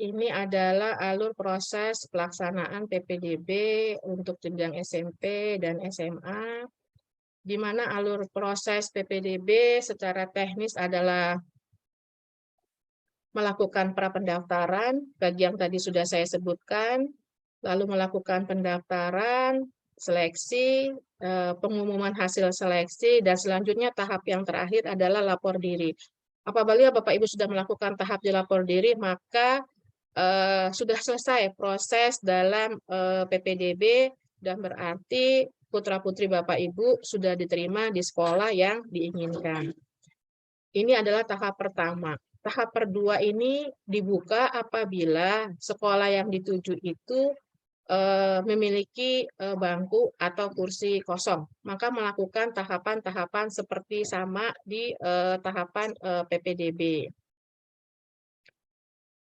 ini adalah alur proses pelaksanaan PPDB untuk jenjang SMP dan SMA, di mana alur proses PPDB secara teknis adalah melakukan prapendaftaran, bagi yang tadi sudah saya sebutkan, lalu melakukan pendaftaran, seleksi, pengumuman hasil seleksi, dan selanjutnya tahap yang terakhir adalah lapor diri. Apabila Bapak Ibu sudah melakukan tahap di lapor diri, maka sudah selesai proses dalam PPDB, dan berarti putra-putri Bapak Ibu sudah diterima di sekolah yang diinginkan. Ini adalah tahap pertama. Tahap kedua ini dibuka apabila sekolah yang dituju itu memiliki bangku atau kursi kosong, maka melakukan tahapan-tahapan seperti sama di tahapan PPDB.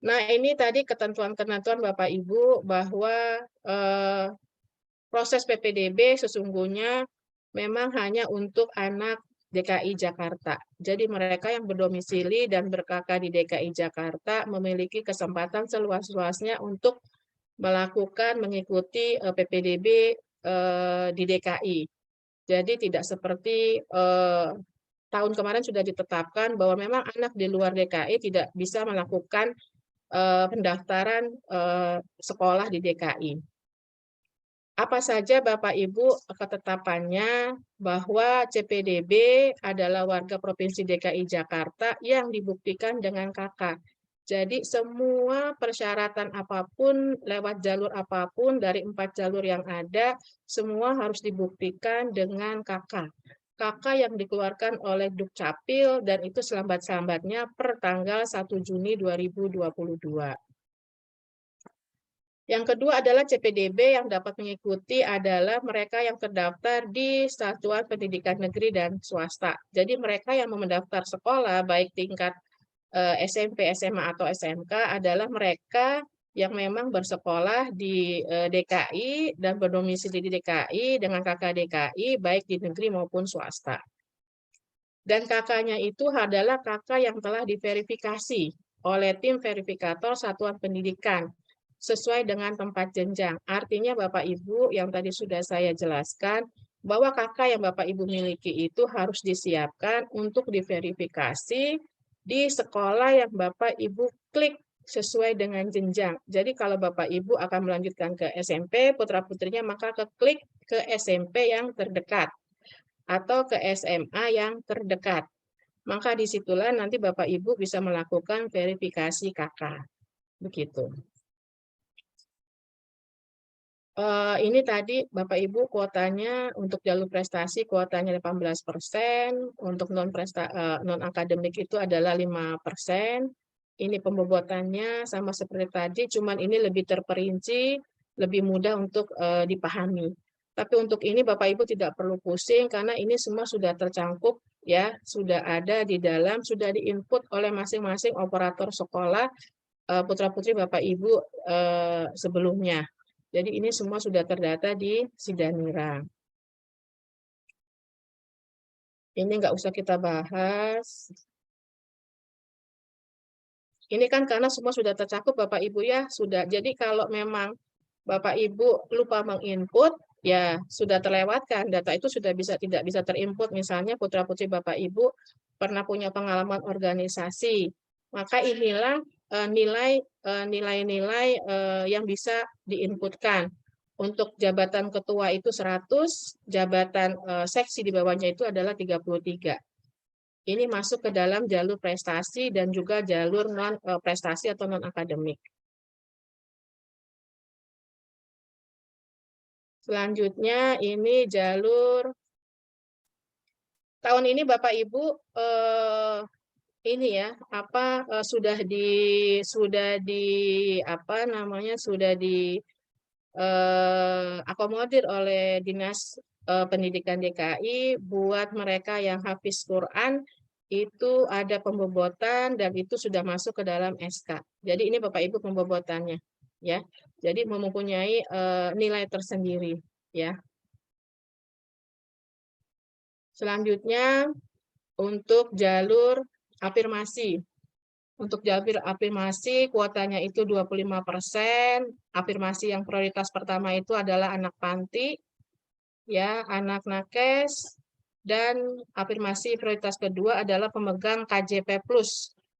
Nah, ini tadi ketentuan-ketentuan Bapak Ibu bahwa proses PPDB sesungguhnya memang hanya untuk anak DKI Jakarta. Jadi mereka yang berdomisili dan ber-KK di DKI Jakarta memiliki kesempatan seluas-luasnya untuk mengikuti PPDB di DKI. Jadi tidak seperti tahun kemarin sudah ditetapkan bahwa memang anak di luar DKI tidak bisa melakukan pendaftaran sekolah di DKI. Apa saja Bapak Ibu ketetapannya bahwa CPDB adalah warga Provinsi DKI Jakarta yang dibuktikan dengan KK. Jadi semua persyaratan apapun, lewat jalur apapun dari 4 jalur yang ada, semua harus dibuktikan dengan KK. KK yang dikeluarkan oleh Dukcapil, dan itu selambat-lambatnya per tanggal 1 Juni 2022. Yang kedua adalah CPDB yang dapat mengikuti adalah mereka yang terdaftar di satuan pendidikan negeri dan swasta. Jadi mereka yang mendaftar sekolah baik tingkat SMP, SMA, atau SMK adalah mereka yang memang bersekolah di DKI dan berdomisili di DKI dengan KK DKI baik di negeri maupun swasta. Dan KK-nya itu adalah KK yang telah diverifikasi oleh tim verifikator satuan pendidikan sesuai dengan tempat jenjang. Artinya Bapak Ibu yang tadi sudah saya jelaskan bahwa KK yang Bapak Ibu miliki itu harus disiapkan untuk diverifikasi di sekolah yang Bapak Ibu klik sesuai dengan jenjang. Jadi kalau Bapak Ibu akan melanjutkan ke SMP, putra-putrinya maka klik ke SMP yang terdekat atau ke SMA yang terdekat. Maka disitulah nanti Bapak Ibu bisa melakukan verifikasi KK. Begitu. Ini tadi Bapak Ibu kuotanya untuk jalur prestasi kuotanya 18%, untuk non akademik itu adalah 5%. Ini pembobotannya sama seperti tadi, cuman ini lebih terperinci, lebih mudah untuk dipahami. Tapi untuk ini Bapak Ibu tidak perlu pusing karena ini semua sudah tercangkup ya, sudah ada di dalam, sudah diinput oleh masing-masing operator sekolah putra-putri Bapak Ibu sebelumnya. Jadi ini semua sudah terdata di Sidanira. Ini nggak usah kita bahas. Ini kan karena semua sudah tercakup Bapak Ibu ya, sudah. Jadi kalau memang Bapak Ibu lupa menginput, ya sudah terlewatkan. Data itu sudah tidak bisa terinput. Misalnya putra-putri Bapak Ibu pernah punya pengalaman organisasi, maka inilah nilai-nilai yang bisa diinputkan. Untuk jabatan ketua itu 100, jabatan seksi di bawahnya itu adalah 33. Ini masuk ke dalam jalur prestasi dan juga jalur non prestasi atau non akademik. Selanjutnya ini jalur tahun ini Bapak Ibu ini ya sudah di akomodir oleh Dinas Pendidikan DKI buat mereka yang hafiz Quran itu ada pembobotan dan itu sudah masuk ke dalam SK. Jadi ini Bapak Ibu pembobotannya ya. Jadi mempunyai nilai tersendiri ya. Selanjutnya untuk jalur afirmasi. Untuk jalur afirmasi kuotanya itu 25%. Afirmasi yang prioritas pertama itu adalah anak panti, ya, anak nakes, dan afirmasi prioritas kedua adalah pemegang KJP+.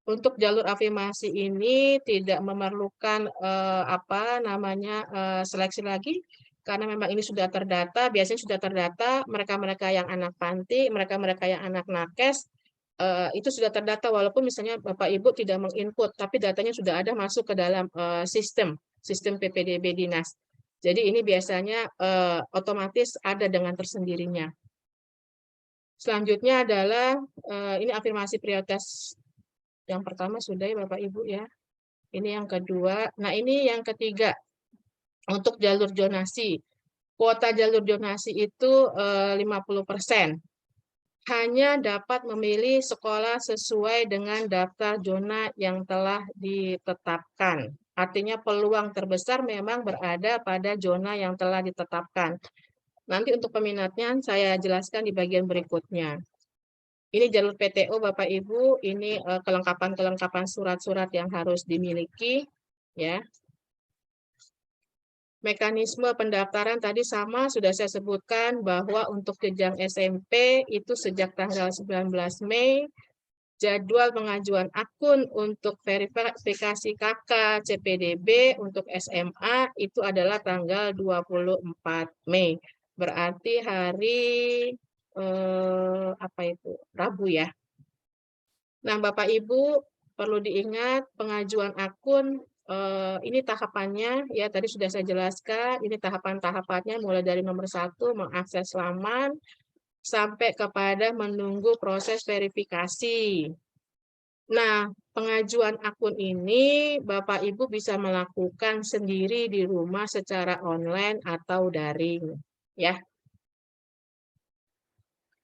Untuk jalur afirmasi ini tidak memerlukan seleksi lagi, karena memang ini sudah terdata, biasanya sudah terdata mereka-mereka yang anak panti, mereka-mereka yang anak nakes, itu sudah terdata walaupun misalnya Bapak Ibu tidak menginput, tapi datanya sudah ada masuk ke dalam sistem PPDB Dinas. Jadi ini biasanya otomatis ada dengan tersendirinya. Selanjutnya adalah ini afirmasi prioritas yang pertama sudah ya Bapak Ibu ya. Ini yang kedua. Nah ini yang ketiga untuk jalur zonasi. Kuota jalur zonasi itu 50%. Hanya dapat memilih sekolah sesuai dengan daftar zona yang telah ditetapkan. Artinya peluang terbesar memang berada pada zona yang telah ditetapkan. Nanti untuk peminatnya saya jelaskan di bagian berikutnya. Ini jalur PTO Bapak Ibu, ini kelengkapan surat-surat yang harus dimiliki ya. Mekanisme pendaftaran tadi sama sudah saya sebutkan bahwa untuk jenjang SMP itu sejak tanggal 19 Mei, jadwal pengajuan akun untuk verifikasi KK CPDB untuk SMA itu adalah tanggal 24 Mei. Berarti hari Rabu ya. Nah, Bapak Ibu perlu diingat pengajuan akun ini tahapannya ya tadi sudah saya jelaskan, ini tahapan-tahapannya mulai dari nomor 1 mengakses laman sampai kepada menunggu proses verifikasi. Nah, pengajuan akun ini Bapak Ibu bisa melakukan sendiri di rumah secara online atau daring ya.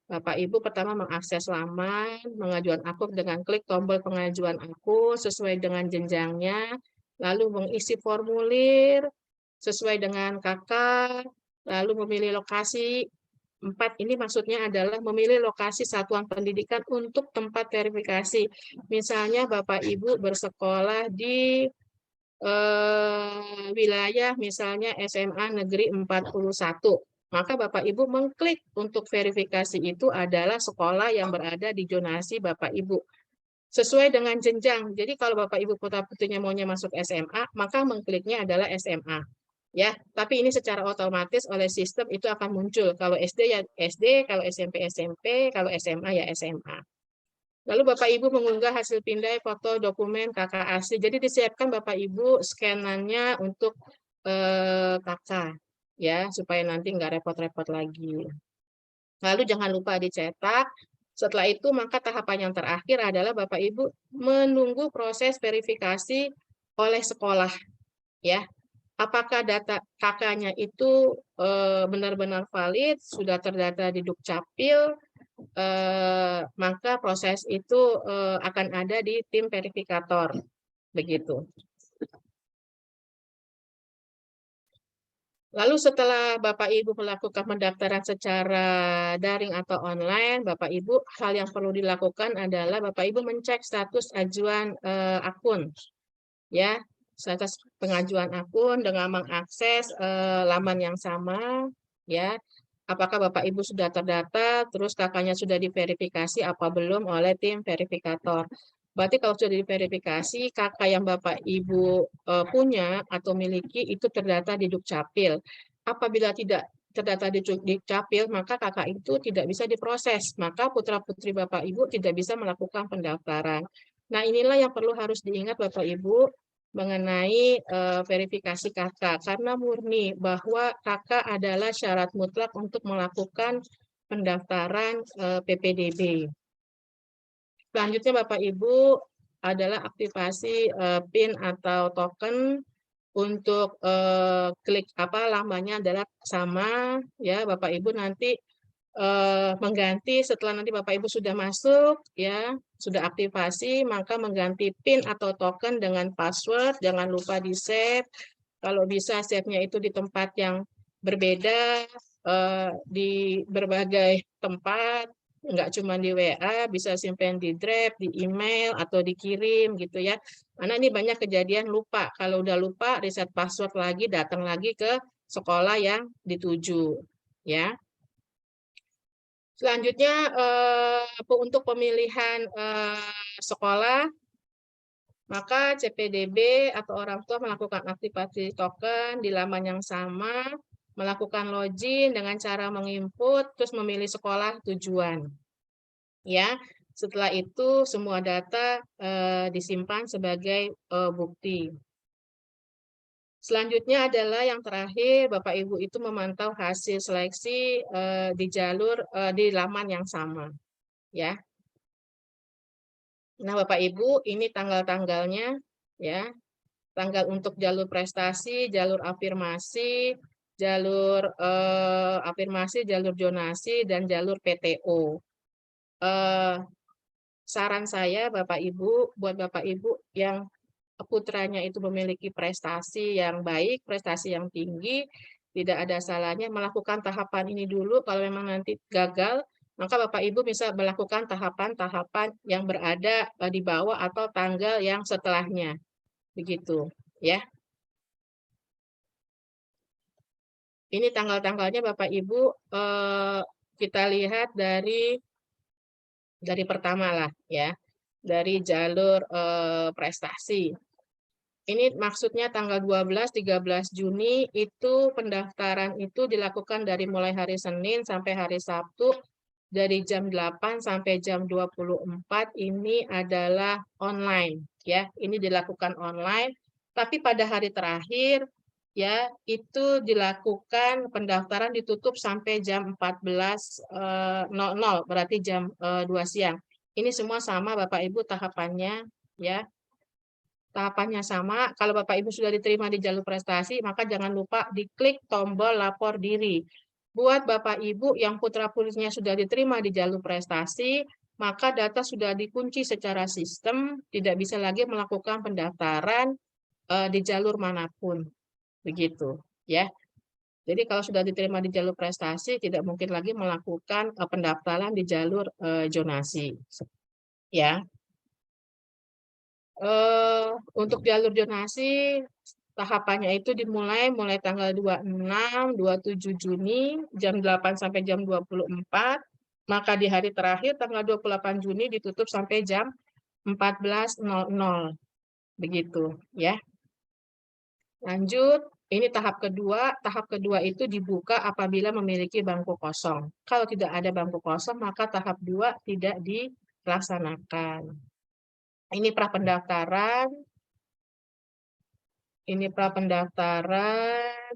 Bapak Ibu pertama mengakses laman, pengajuan akun dengan klik tombol pengajuan akun sesuai dengan jenjangnya, lalu mengisi formulir sesuai dengan KK, lalu memilih lokasi. 4 ini maksudnya adalah memilih lokasi satuan pendidikan untuk tempat verifikasi. Misalnya Bapak Ibu bersekolah di wilayah misalnya SMA Negeri 41. Maka Bapak Ibu mengklik untuk verifikasi itu adalah sekolah yang berada di zonasi Bapak Ibu. Sesuai dengan jenjang. Jadi kalau Bapak Ibu putra-putrinya maunya masuk SMA, maka mengkliknya adalah SMA. Ya, tapi ini secara otomatis oleh sistem itu akan muncul. Kalau SD ya SD, kalau SMP SMP, kalau SMA ya SMA. Lalu Bapak Ibu mengunggah hasil pindai foto dokumen KK asli. Jadi disiapkan Bapak Ibu scanannya untuk KK. ya, supaya nanti nggak repot-repot lagi. Lalu jangan lupa dicetak. Setelah itu maka tahapan yang terakhir adalah Bapak Ibu menunggu proses verifikasi oleh sekolah, ya. Apakah data kakaknya itu benar-benar valid, sudah terdata di Dukcapil, maka proses itu akan ada di tim verifikator, begitu. Lalu setelah Bapak Ibu melakukan pendaftaran secara daring atau online, Bapak Ibu hal yang perlu dilakukan adalah Bapak Ibu mencek status ajuan akun, ya, status pengajuan akun dengan mengakses laman yang sama, ya. Apakah Bapak Ibu sudah terdata, terus kakaknya sudah diverifikasi apa belum oleh tim verifikator. Berarti kalau sudah diverifikasi, kakak yang Bapak Ibu punya atau miliki itu terdata di Dukcapil. Apabila tidak terdata di Dukcapil, maka kakak itu tidak bisa diproses. Maka putra-putri Bapak Ibu tidak bisa melakukan pendaftaran. Nah, inilah yang perlu harus diingat Bapak Ibu mengenai verifikasi kakak, karena murni bahwa kakak adalah syarat mutlak untuk melakukan pendaftaran PPDB. Selanjutnya Bapak Ibu adalah aktivasi PIN atau token. Untuk klik lamanya adalah sama, ya Bapak Ibu nanti mengganti setelah nanti Bapak Ibu sudah masuk, ya sudah aktivasi, maka mengganti PIN atau token dengan password, jangan lupa di save. Kalau bisa save-nya itu di tempat yang berbeda, di berbagai tempat, nggak cuma di WA, bisa simpan di Drive, di email, atau dikirim gitu ya. Karena ini banyak kejadian lupa. Kalau udah lupa, reset password lagi, datang lagi ke sekolah yang dituju, ya. Selanjutnya untuk pemilihan sekolah, maka CPDB atau orang tua melakukan aktivasi token di laman yang sama, melakukan login dengan cara menginput, terus memilih sekolah tujuan. Ya, setelah itu semua data disimpan sebagai bukti. Selanjutnya adalah yang terakhir, Bapak Ibu itu memantau hasil seleksi di jalur di laman yang sama, ya. Nah, Bapak Ibu, ini tanggal-tanggalnya, ya. Tanggal untuk jalur prestasi, jalur afirmasi, jalur zonasi, dan jalur PTO. Saran saya, Bapak Ibu, buat Bapak Ibu yang putranya itu memiliki prestasi yang baik, prestasi yang tinggi, tidak ada salahnya melakukan tahapan ini dulu. Kalau memang nanti gagal, maka Bapak Ibu bisa melakukan tahapan-tahapan yang berada di bawah atau tanggal yang setelahnya. Begitu, ya. Ini tanggal-tanggalnya Bapak Ibu kita lihat dari pertama lah, ya. Dari jalur prestasi. Ini maksudnya tanggal 12-13 Juni itu pendaftaran itu dilakukan dari mulai hari Senin sampai hari Sabtu dari jam 8 sampai jam 24 ini adalah online, ya. Ini dilakukan online, tapi pada hari terakhir ya itu dilakukan pendaftaran ditutup sampai jam 14.00, berarti jam 2 siang. Ini semua sama Bapak Ibu tahapannya, ya. Tahapannya sama, kalau Bapak Ibu sudah diterima di jalur prestasi, maka jangan lupa diklik tombol lapor diri. Buat Bapak Ibu yang putra-putrinya sudah diterima di jalur prestasi, maka data sudah dikunci secara sistem, tidak bisa lagi melakukan pendaftaran di jalur manapun. Begitu, ya. Jadi kalau sudah diterima di jalur prestasi, tidak mungkin lagi melakukan pendaftaran di jalur zonasi. Ya. Untuk jalur zonasi tahapannya itu mulai tanggal 26, 27 Juni jam 8 sampai jam 24, maka di hari terakhir tanggal 28 Juni ditutup sampai jam 14.00. Begitu, ya. Lanjut, ini tahap kedua. Tahap kedua itu dibuka apabila memiliki bangku kosong. Kalau tidak ada bangku kosong, maka tahap 2 tidak dilaksanakan. Ini prapendaftaran. Ini prapendaftaran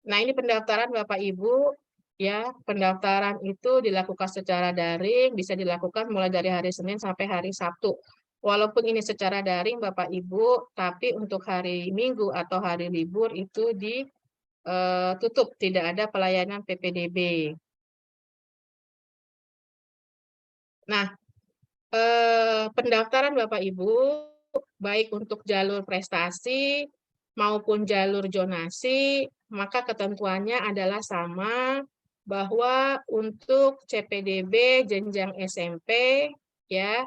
Nah, ini pendaftaran Bapak Ibu, ya. Pendaftaran itu dilakukan secara daring, bisa dilakukan mulai dari hari Senin sampai hari Sabtu. Walaupun ini secara daring Bapak Ibu, tapi untuk hari Minggu atau hari libur itu ditutup, tidak ada pelayanan PPDB. Nah, pendaftaran Bapak Ibu, baik untuk jalur prestasi maupun jalur zonasi, maka ketentuannya adalah sama, bahwa untuk CPDB jenjang SMP, ya,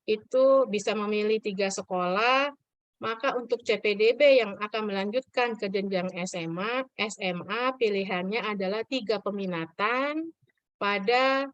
itu bisa memilih 3 sekolah, maka untuk CPDB yang akan melanjutkan ke jenjang SMA pilihannya adalah 3 peminatan pada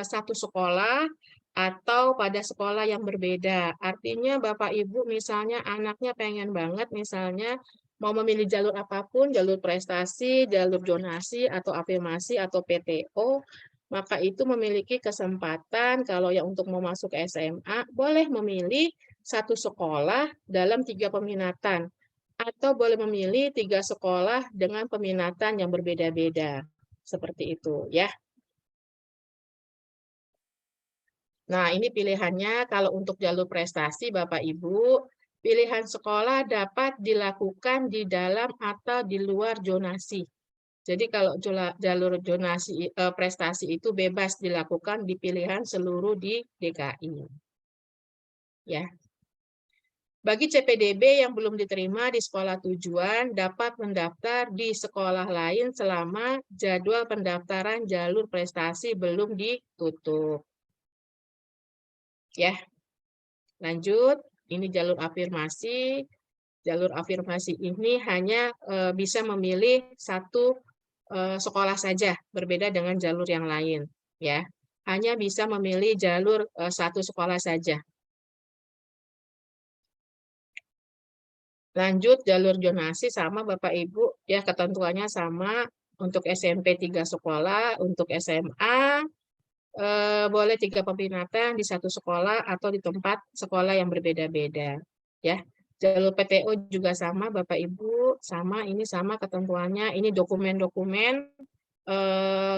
satu sekolah atau pada sekolah yang berbeda. Artinya Bapak Ibu misalnya anaknya pengen banget misalnya mau memilih jalur apapun, jalur prestasi, jalur zonasi, atau afirmasi, atau PTO, maka itu memiliki kesempatan kalau yang untuk mau masuk SMA, boleh memilih satu sekolah dalam 3 peminatan, atau boleh memilih 3 sekolah dengan peminatan yang berbeda-beda. Seperti itu, ya. Nah, ini pilihannya kalau untuk jalur prestasi Bapak Ibu, pilihan sekolah dapat dilakukan di dalam atau di luar zonasi. Jadi kalau jalur zonasi prestasi itu bebas dilakukan di pilihan seluruh di DKI. Ya. Bagi CPDB yang belum diterima di sekolah tujuan dapat mendaftar di sekolah lain selama jadwal pendaftaran jalur prestasi belum ditutup. Ya, lanjut. Ini jalur afirmasi. Jalur afirmasi ini hanya bisa memilih satu sekolah saja, berbeda dengan jalur yang lain. Ya, hanya bisa memilih jalur satu sekolah saja. Lanjut jalur zonasi sama Bapak Ibu, ya ketentuannya sama. Untuk SMP 3 sekolah, untuk SMA boleh 3 peminatan di satu sekolah atau di tempat sekolah yang berbeda-beda, ya. Jalur PTO juga sama Bapak Ibu, sama, ini sama ketentuannya. Ini dokumen-dokumen,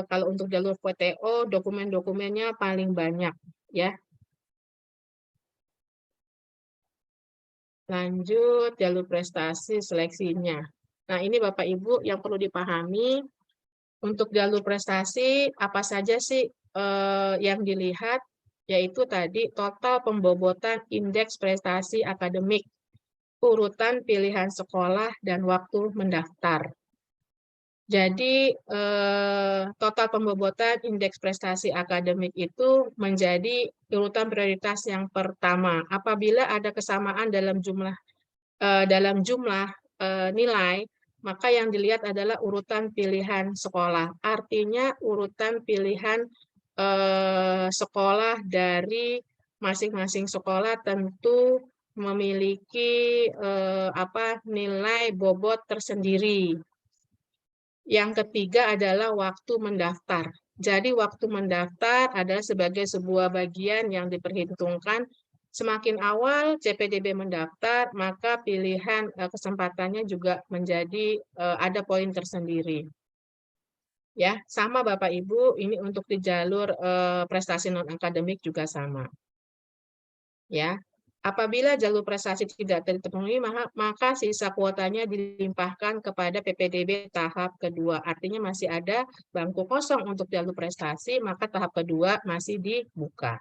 kalau untuk jalur PTO dokumen-dokumennya paling banyak, ya. Lanjut jalur prestasi seleksinya. Nah, ini Bapak Ibu yang perlu dipahami, untuk jalur prestasi apa saja sih yang dilihat, yaitu tadi total pembobotan indeks prestasi akademik, urutan pilihan sekolah, dan waktu mendaftar. Jadi total pembobotan indeks prestasi akademik itu menjadi urutan prioritas yang pertama. Apabila ada kesamaan dalam jumlah nilai, maka yang dilihat adalah urutan pilihan sekolah. Artinya urutan pilihan sekolah dari masing-masing sekolah tentu memiliki nilai bobot tersendiri. Yang ketiga adalah waktu mendaftar. Jadi waktu mendaftar adalah sebagai sebuah bagian yang diperhitungkan. Semakin awal CPDB mendaftar, maka pilihan kesempatannya juga menjadi ada poin tersendiri. Ya, sama Bapak Ibu, ini untuk di jalur prestasi non akademik juga sama. Ya. Apabila jalur prestasi tidak terpenuhi, maka sisa kuotanya dilimpahkan kepada PPDB tahap kedua. Artinya masih ada bangku kosong untuk jalur prestasi, maka tahap kedua masih dibuka.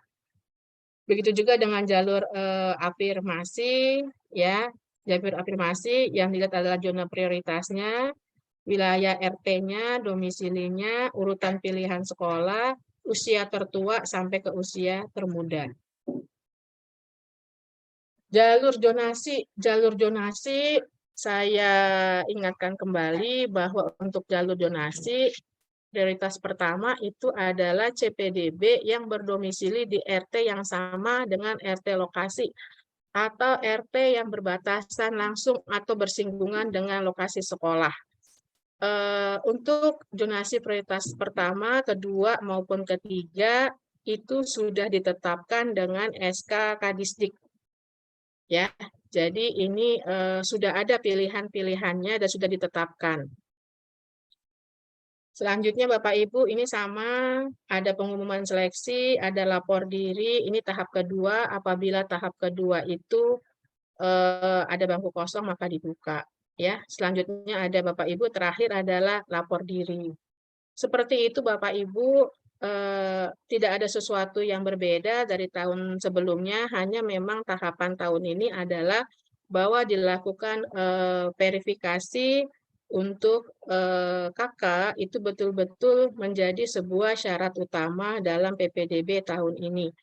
Begitu juga dengan jalur afirmasi, ya. Jalur afirmasi yang dilihat adalah zona prioritasnya, wilayah RT-nya, domisilinya, urutan pilihan sekolah, usia tertua sampai ke usia termuda. Jalur zonasi saya ingatkan kembali bahwa untuk jalur zonasi prioritas pertama itu adalah CPDB yang berdomisili di RT yang sama dengan RT lokasi atau RT yang berbatasan langsung atau bersinggungan dengan lokasi sekolah. Untuk zonasi prioritas pertama, kedua maupun ketiga itu sudah ditetapkan dengan SK Kadisdik. Ya, jadi ini sudah ada pilihan-pilihannya dan sudah ditetapkan. Selanjutnya Bapak Ibu ini sama, ada pengumuman seleksi, ada lapor diri, ini tahap kedua, apabila tahap kedua itu ada bangku kosong maka dibuka. Ya, selanjutnya ada Bapak Ibu, terakhir adalah lapor diri. Seperti itu Bapak Ibu, tidak ada sesuatu yang berbeda dari tahun sebelumnya, hanya memang tahapan tahun ini adalah bahwa dilakukan verifikasi untuk KK itu betul-betul menjadi sebuah syarat utama dalam PPDB tahun ini.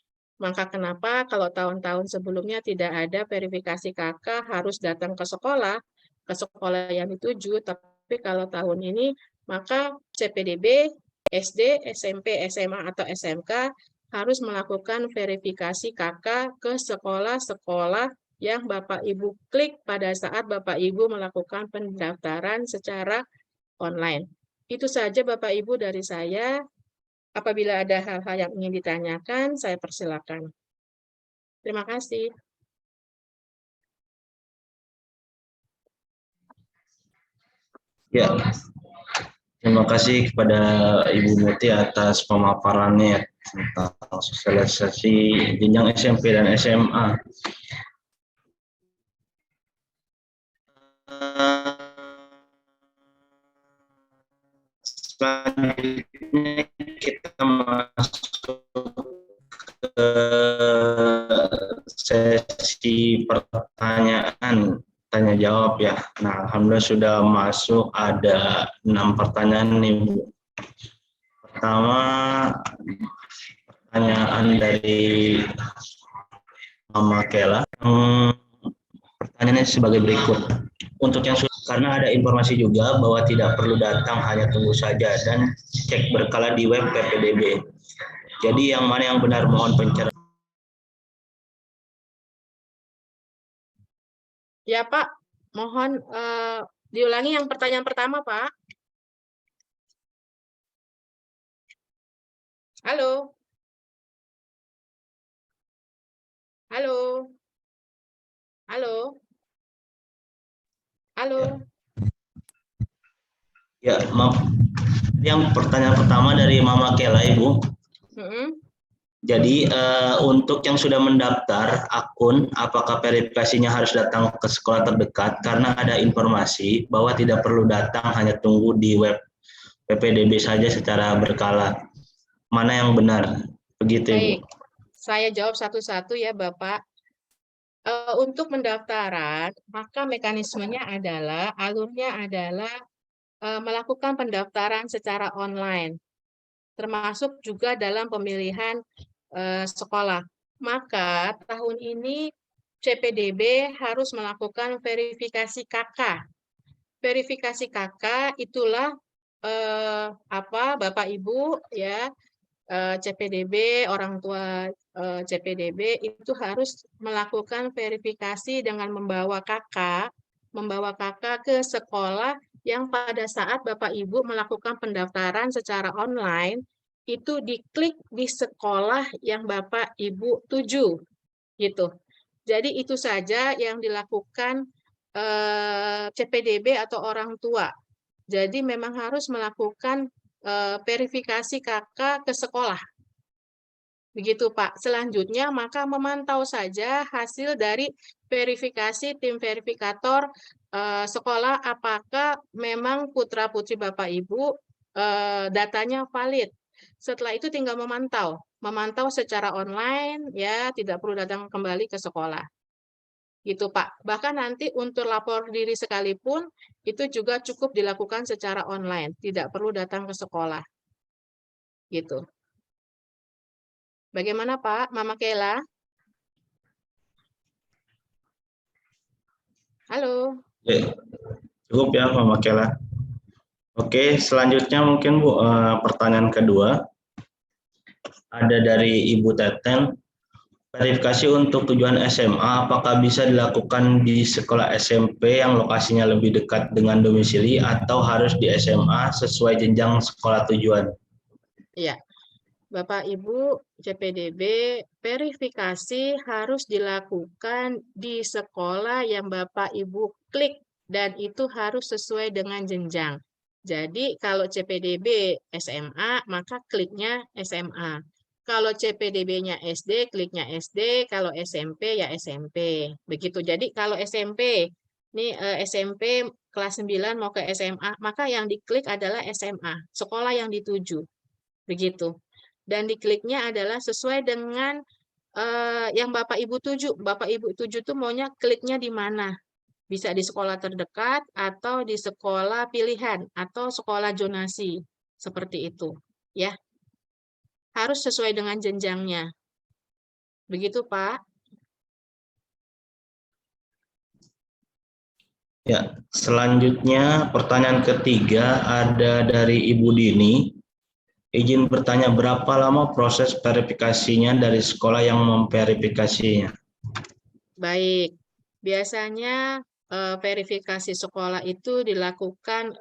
Maka kenapa kalau tahun-tahun sebelumnya tidak ada verifikasi KK harus datang ke sekolah yang dituju, tapi kalau tahun ini maka CPDB, SD, SMP, SMA, atau SMK harus melakukan verifikasi KK ke sekolah-sekolah yang Bapak Ibu klik pada saat Bapak Ibu melakukan pendaftaran secara online. Itu saja Bapak Ibu dari saya. Apabila ada hal-hal yang ingin ditanyakan, saya persilakan. Terima kasih. Ya, terima kasih kepada Ibu Muti atas pemaparannya tentang sosialisasi jenjang SMP dan SMA. Selanjutnya kita masuk ke sesi pertanyaan tanya jawab ya. Nah, alhamdulillah sudah masuk ada 6 pertanyaan nih Bu. Pertama pertanyaan dari Mama Kela. Pertanyaannya sebagai berikut. Untuk yang karena ada informasi juga bahwa tidak perlu datang, hanya tunggu saja dan cek berkala di web PPDB. Jadi yang mana yang benar, mohon pencerahan. Ya Pak, mohon diulangi yang pertanyaan pertama Pak. Halo. Halo. Halo. Halo. Ya, maaf. Yang pertanyaan pertama dari Mama Kela, Ibu. Jadi untuk yang sudah mendaftar akun, apakah verifikasinya harus datang ke sekolah terdekat? Karena ada informasi bahwa tidak perlu datang, hanya tunggu di web PPDB saja secara berkala. Mana yang benar? Begitu, Baik, Ibu. saya jawab satu-satu ya Bapak. Untuk pendaftaran, maka mekanismenya adalah, alurnya adalah melakukan pendaftaran secara online, termasuk juga dalam pemilihan sekolah. Maka tahun ini CPDB harus melakukan verifikasi KK. Verifikasi KK itulah Bapak Ibu ya, CPDB, orang tua CPDB itu harus melakukan verifikasi dengan membawa KK ke sekolah yang pada saat Bapak Ibu melakukan pendaftaran secara online itu diklik di sekolah yang Bapak Ibu tuju gitu. Jadi itu saja yang dilakukan CPDB atau orang tua. Jadi memang harus melakukan verifikasi KK ke sekolah. Begitu Pak. Selanjutnya maka memantau saja hasil dari verifikasi tim verifikator sekolah apakah memang putra-putri Bapak Ibu datanya valid. Setelah itu tinggal memantau secara online ya, tidak perlu datang kembali ke sekolah. Gitu Pak. Bahkan nanti untuk lapor diri sekalipun itu juga cukup dilakukan secara online, tidak perlu datang ke sekolah. Gitu. Bagaimana Pak, Mama Kela? Halo. Cukup ya Mama Kela. Oke, selanjutnya mungkin Bu, pertanyaan kedua. Ada dari Ibu Teten. Verifikasi untuk tujuan SMA, apakah bisa dilakukan di sekolah SMP yang lokasinya lebih dekat dengan domisili atau harus di SMA sesuai jenjang sekolah tujuan? Iya, Bapak Ibu CPDB, verifikasi harus dilakukan di sekolah yang Bapak Ibu klik dan itu harus sesuai dengan jenjang. Jadi kalau CPDB SMA, maka kliknya SMA. Kalau CPDB-nya SD, kliknya SD. Kalau SMP, ya SMP. Begitu. Jadi kalau SMP, ini SMP kelas 9 mau ke SMA, maka yang diklik adalah SMA, sekolah yang dituju. Begitu. Dan dikliknya adalah sesuai dengan yang Bapak Ibu tuju. Bapak Ibu tuju tuh maunya kliknya di mana? Bisa di sekolah terdekat atau di sekolah pilihan atau sekolah zonasi. Seperti itu, ya. Harus sesuai dengan jenjangnya. Begitu, Pak. Ya, selanjutnya pertanyaan ketiga ada dari Ibu Dini. Izin bertanya, berapa lama proses verifikasinya dari sekolah yang memverifikasinya? Baik, biasanya verifikasi sekolah itu dilakukan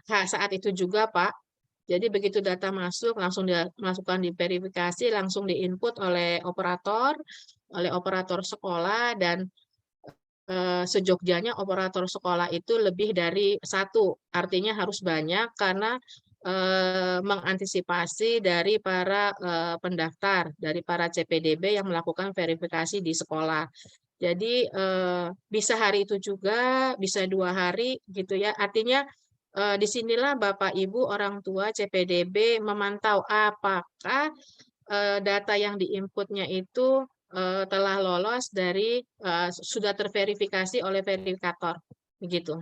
saat itu juga, Pak. Jadi begitu data masuk, langsung dimasukkan di verifikasi, langsung diinput oleh operator sekolah, dan sejogjanya operator sekolah itu lebih dari satu. Artinya harus banyak karena mengantisipasi dari para pendaftar, dari para CPDB yang melakukan verifikasi di sekolah. Jadi bisa hari itu juga, bisa 2 hari gitu ya. Artinya disinilah Bapak Ibu orang tua CPDB memantau apakah data yang diinputnya itu telah lolos dari sudah terverifikasi oleh verifikator, begitu.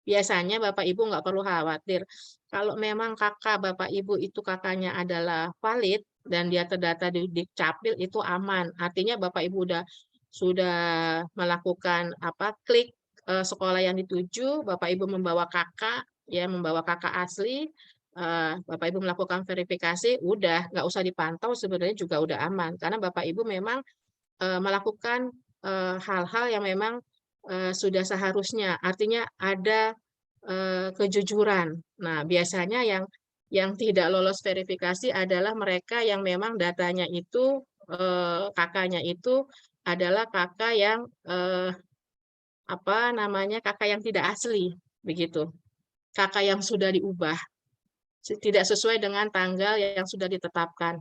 Biasanya Bapak Ibu nggak perlu khawatir. Kalau memang kakak Bapak Ibu itu kakaknya adalah valid dan dia terdata di Dukcapil, itu aman. Artinya Bapak Ibu sudah melakukan klik sekolah yang dituju, Bapak Ibu membawa kakak, ya membawa kakak asli, Bapak Ibu melakukan verifikasi, udah nggak usah dipantau, sebenarnya juga udah aman karena Bapak Ibu memang melakukan hal-hal yang memang sudah seharusnya, artinya ada kejujuran. Nah, biasanya yang tidak lolos verifikasi adalah mereka yang memang datanya itu kakaknya itu adalah kakak yang kakak yang tidak asli, begitu. Kakak yang sudah diubah, tidak sesuai dengan tanggal yang sudah ditetapkan.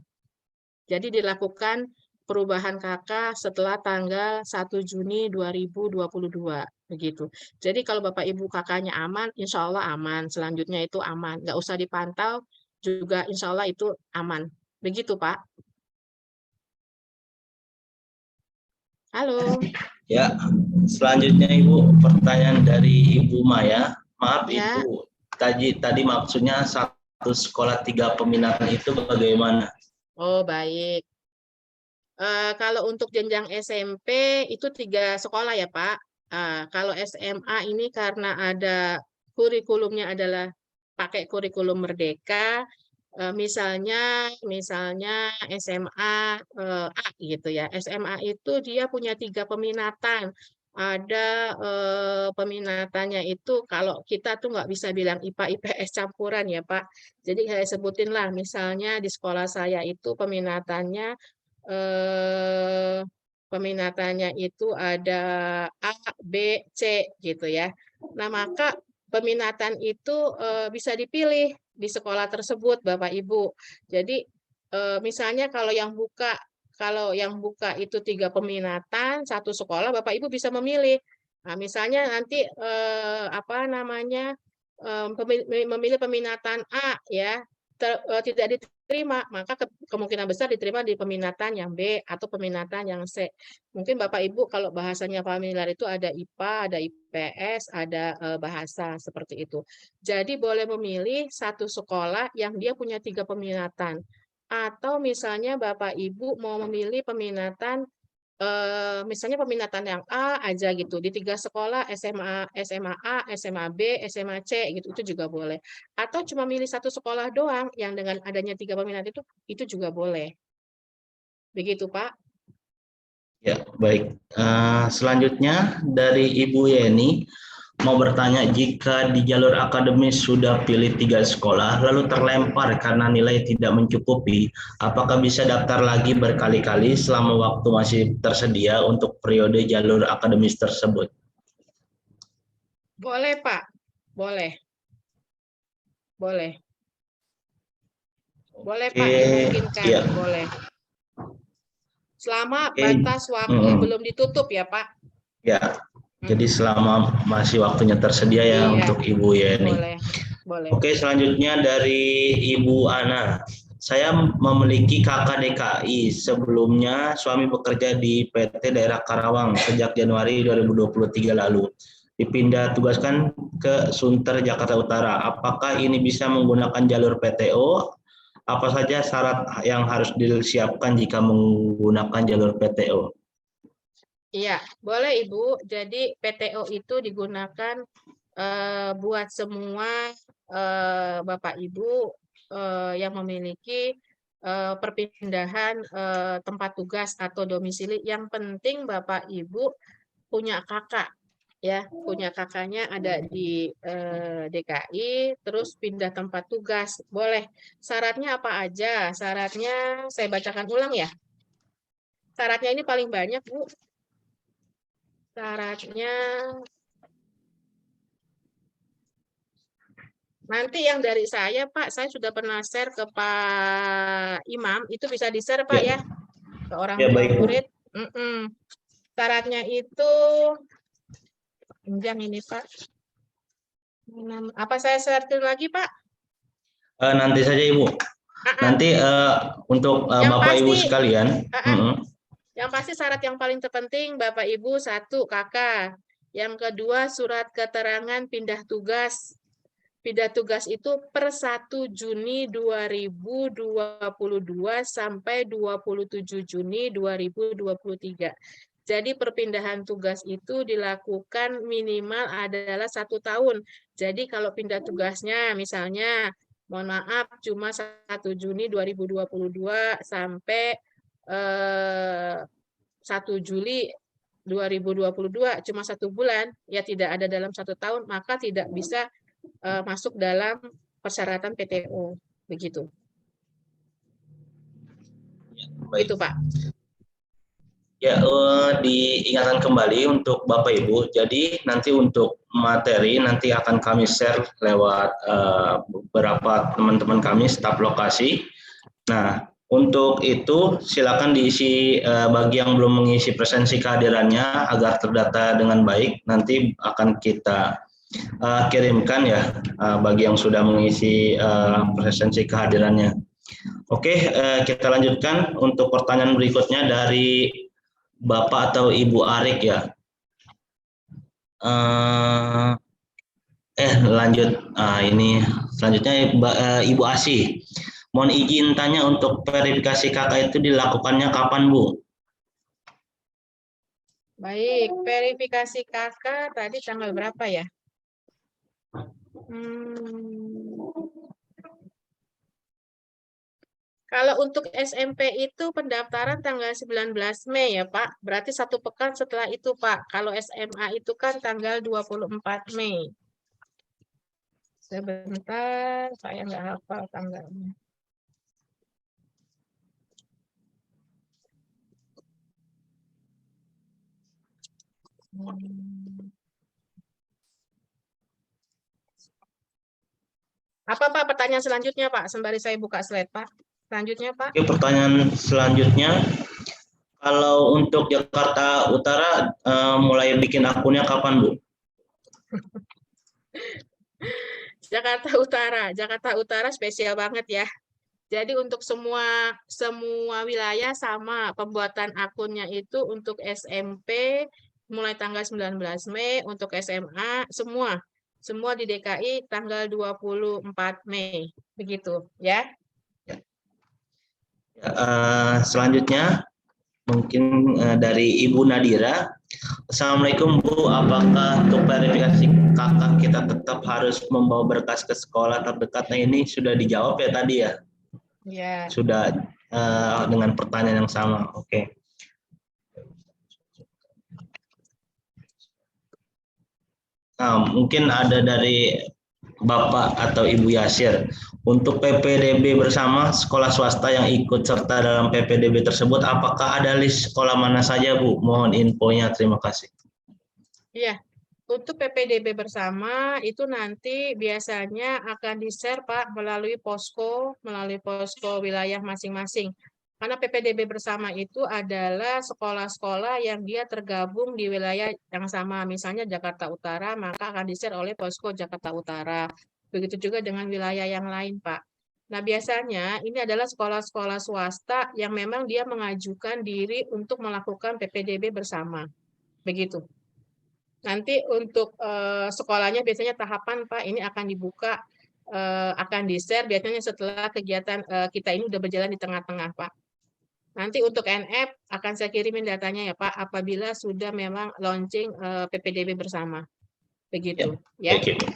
Jadi dilakukan perubahan kakak setelah tanggal 1 Juni 2022, begitu. Jadi kalau Bapak Ibu kakaknya aman, insya Allah aman. Selanjutnya itu aman, nggak usah dipantau, juga insya Allah itu aman. Begitu, Pak. Halo. Ya, selanjutnya Ibu, pertanyaan dari Ibu Maya. Maaf Ya. Ibu, tadi maksudnya satu sekolah 3 peminatan itu bagaimana? Oh, baik. Kalau untuk jenjang SMP itu 3 sekolah ya, Pak. Kalau SMA ini karena ada kurikulumnya adalah pakai kurikulum Merdeka, misalnya SMA A gitu ya. SMA itu dia punya 3 peminatan. Ada peminatannya itu kalau kita tuh nggak bisa bilang IPA IPS campuran ya, Pak. Jadi saya sebutin lah, misalnya di sekolah saya itu peminatannya itu ada A, B, C gitu ya. Nah, maka peminatan itu bisa dipilih di sekolah tersebut, Bapak Ibu. Jadi misalnya kalau yang buka itu 3 peminatan, 1 sekolah, Bapak Ibu bisa memilih. Nah, misalnya nanti memilih peminatan A ya, tidak diterima, maka kemungkinan besar diterima di peminatan yang B atau peminatan yang C. Mungkin Bapak Ibu kalau bahasanya familiar itu ada IPA, ada IPS, ada bahasa seperti itu. Jadi boleh memilih satu sekolah yang dia punya 3 peminatan. Atau misalnya Bapak Ibu mau memilih peminatan misalnya peminatan yang A aja gitu di 3 sekolah SMA A, SMA B, SMA C gitu, itu juga boleh. Atau cuma milih 1 sekolah doang yang dengan adanya 3 peminat itu juga boleh. Begitu, Pak. Ya, baik. Selanjutnya dari Ibu Yeni mau bertanya, jika di jalur akademis sudah pilih 3 sekolah lalu terlempar karena nilai tidak mencukupi, apakah bisa daftar lagi berkali-kali selama waktu masih tersedia untuk periode jalur akademis tersebut? Boleh, Pak. Boleh. Boleh. Boleh Oke, Pak, dimungkinkan. ya. Boleh. Selama Oke. batas waktu belum ditutup ya Pak. Ya, jadi selama masih waktunya tersedia ya Iya, untuk Ibu Yeni. boleh. Boleh. Oke, selanjutnya dari Ibu Ana. Saya memiliki kakak DKI. Sebelumnya suami bekerja di PT Daerah Karawang sejak Januari 2023 lalu. Dipindah tugaskan ke Sunter, Jakarta Utara. Apakah ini bisa menggunakan jalur PTO? Apa saja syarat yang harus disiapkan jika menggunakan jalur PTO? Iya, boleh Ibu. Jadi PTO itu digunakan buat semua Bapak Ibu yang memiliki perpindahan tempat tugas atau domisili. Yang penting Bapak Ibu punya kakak, ya, punya kakaknya ada di DKI, terus pindah tempat tugas. Boleh. Syaratnya apa aja? Syaratnya saya bacakan ulang ya. Syaratnya ini paling banyak, Bu. Syaratnya nanti yang dari saya, Pak, saya sudah pernah share ke Pak Imam, itu bisa di-share, Pak, ya, ke orang tua baik, Bu. murid. Syaratnya itu, yang ini, Pak. Apa saya share lagi, Pak? Nanti saja, Ibu. Nanti untuk Bapak Ibu sekalian. Yang pasti syarat yang paling terpenting, Bapak Ibu, 1, kakak. Yang kedua, surat keterangan pindah tugas. Pindah tugas itu per 1 Juni 2022 sampai 27 Juni 2023. Jadi perpindahan tugas itu dilakukan minimal adalah 1 tahun. Jadi kalau pindah tugasnya misalnya, mohon maaf, cuma 1 Juni 2022 sampai 1 Juli 2022, cuma 1 bulan, ya tidak ada dalam 1 tahun, maka tidak bisa masuk dalam persyaratan PTO, begitu. Baik. Itu Pak. Ya, diingatkan kembali untuk Bapak Ibu. Jadi nanti untuk materi nanti akan kami share lewat beberapa teman-teman kami staf lokasi. Nah, untuk itu silakan diisi bagi yang belum mengisi presensi kehadirannya agar terdata dengan baik. Nanti akan kita kirimkan ya bagi yang sudah mengisi presensi kehadirannya. Oke, kita lanjutkan untuk pertanyaan berikutnya dari Bapak atau Ibu Arik ya. Lanjut. Ini selanjutnya Ibu Asih. Mohon izin tanya untuk verifikasi kakak itu dilakukannya kapan, Bu? Baik, verifikasi kakak tadi tanggal berapa ya? Kalau untuk SMP itu pendaftaran tanggal 19 Mei ya Pak, berarti 1 pekan setelah itu Pak. Kalau SMA itu kan tanggal 24 Mei. Sebentar, saya nggak hafal tanggalnya. Apa Pak pertanyaan selanjutnya Pak? Sembari saya buka slide Pak. Selanjutnya Pak. Oke, pertanyaan selanjutnya, kalau untuk Jakarta Utara mulai bikin akunnya kapan, Bu? Jakarta Utara spesial banget ya. Jadi untuk semua wilayah sama, pembuatan akunnya itu untuk SMP mulai tanggal 19 Mei, untuk SMA semua di DKI tanggal 24 Mei. Begitu ya. Selanjutnya mungkin dari Ibu Nadira. Assalamualaikum Bu, apakah untuk verifikasi kakak kita tetap harus membawa berkas ke sekolah terdekat? Nah, ini sudah dijawab ya tadi ya? Ya. Sudah dengan pertanyaan yang sama. Oke. Nah, mungkin ada dari Bapak atau Ibu Yasir. Untuk PPDB bersama sekolah swasta yang ikut serta dalam PPDB tersebut, apakah ada list sekolah mana saja, Bu? Mohon infonya, terima kasih. Iya, Untuk PPDB bersama itu nanti biasanya akan di-share Pak melalui posko wilayah masing-masing. Karena PPDB bersama itu adalah sekolah-sekolah yang dia tergabung di wilayah yang sama, misalnya Jakarta Utara, maka akan di-share oleh posko Jakarta Utara. Begitu juga dengan wilayah yang lain Pak. Nah biasanya ini adalah sekolah-sekolah swasta yang memang dia mengajukan diri untuk melakukan PPDB bersama. Begitu. Nanti untuk sekolahnya biasanya tahapan Pak, ini akan dibuka, akan di-share biasanya setelah kegiatan kita ini udah berjalan di tengah-tengah Pak. Nanti untuk NF akan saya kirimin datanya ya Pak, apabila sudah memang launching PPDB bersama. Begitu ya. Baik, Ibu.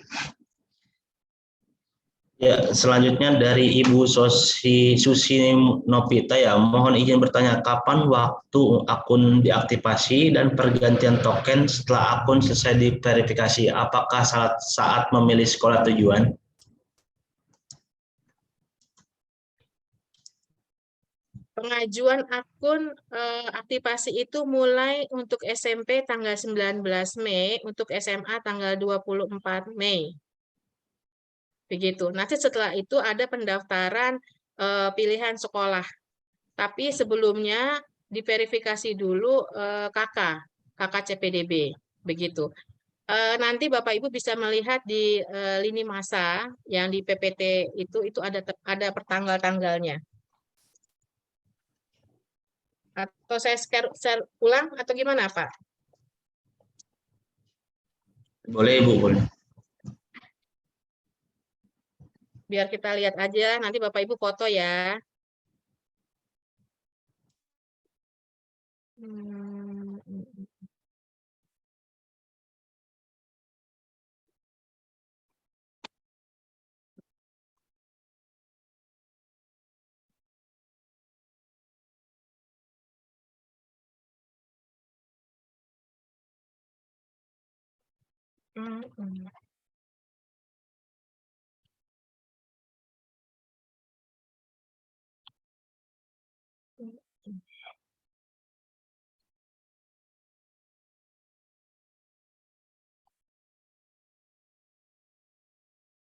Ya, selanjutnya dari Ibu Susi Nopita ya, mohon izin bertanya, kapan waktu akun diaktifasi dan pergantian token setelah akun selesai diverifikasi? Apakah saat memilih sekolah tujuan? Pengajuan akun aktivasi itu mulai untuk SMP tanggal 19 Mei, untuk SMA tanggal 24 Mei. Begitu. Nanti setelah itu ada pendaftaran pilihan sekolah. Tapi sebelumnya diverifikasi dulu KK CPDB. Begitu. Nanti Bapak Ibu bisa melihat di lini masa yang di PPT itu ada pertanggal-tanggalnya. Atau saya share ulang atau gimana Pak? Boleh Ibu, boleh. Biar kita lihat aja, nanti Bapak Ibu foto ya.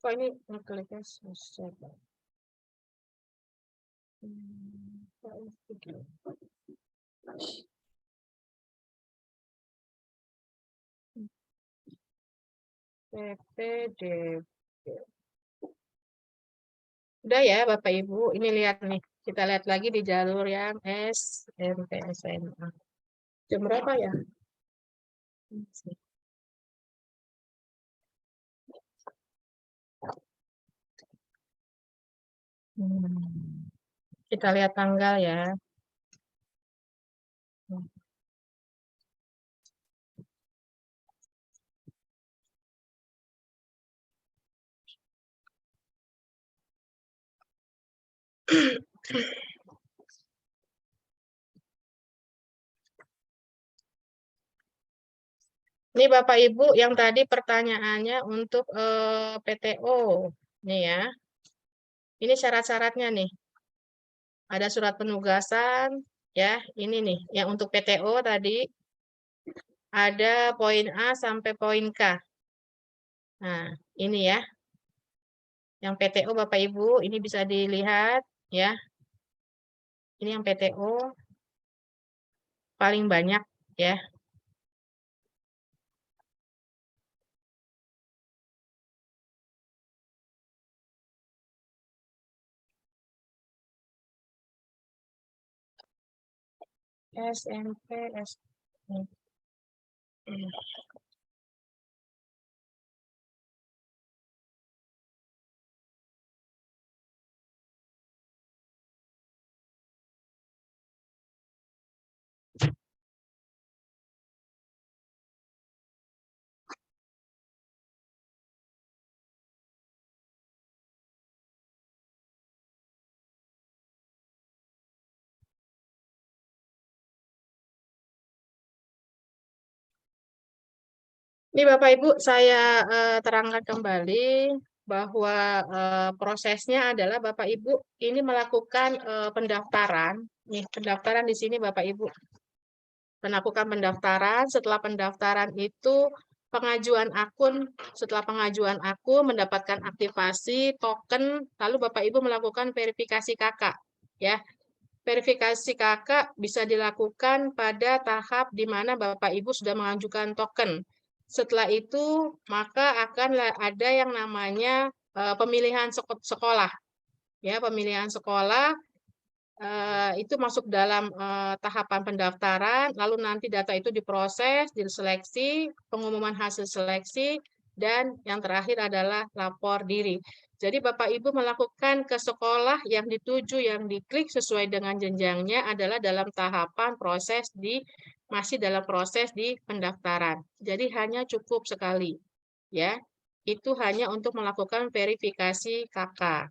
Kok ini ngekliknya susah Pak? PPDB. Udah ya Bapak Ibu, ini lihat nih. Kita lihat lagi di jalur yang SMP SMA. Jam berapa ya? Kita lihat tanggal ya. Ini Bapak Ibu yang tadi pertanyaannya untuk PTO. Nih ya. Ini syarat-syaratnya nih. Ada surat penugasan ya. Ini nih yang untuk PTO tadi ada poin A sampai poin K. Nah, ini ya. Yang PTO Bapak Ibu, ini bisa dilihat ya. Ini yang PTO paling banyak ya. SMP, SMP. Ini Bapak Ibu saya terangkan kembali bahwa prosesnya adalah Bapak Ibu ini melakukan pendaftaran. Nih, pendaftaran di sini Bapak Ibu. Melakukan pendaftaran, setelah pendaftaran itu pengajuan akun, setelah pengajuan akun mendapatkan aktivasi token, lalu Bapak Ibu melakukan verifikasi kakak, ya. Verifikasi kakak bisa dilakukan pada tahap di mana Bapak Ibu sudah mengajukan token. Setelah itu maka akan ada yang namanya pemilihan sekolah, ya, pemilihan sekolah. Itu masuk dalam tahapan pendaftaran, lalu nanti data itu diproses, diseleksi, pengumuman hasil seleksi, dan yang terakhir adalah lapor diri. Jadi Bapak Ibu melakukan ke sekolah yang dituju, yang diklik sesuai dengan jenjangnya adalah dalam tahapan masih dalam proses di pendaftaran. Jadi hanya cukup sekali, ya. Itu hanya untuk melakukan verifikasi KK.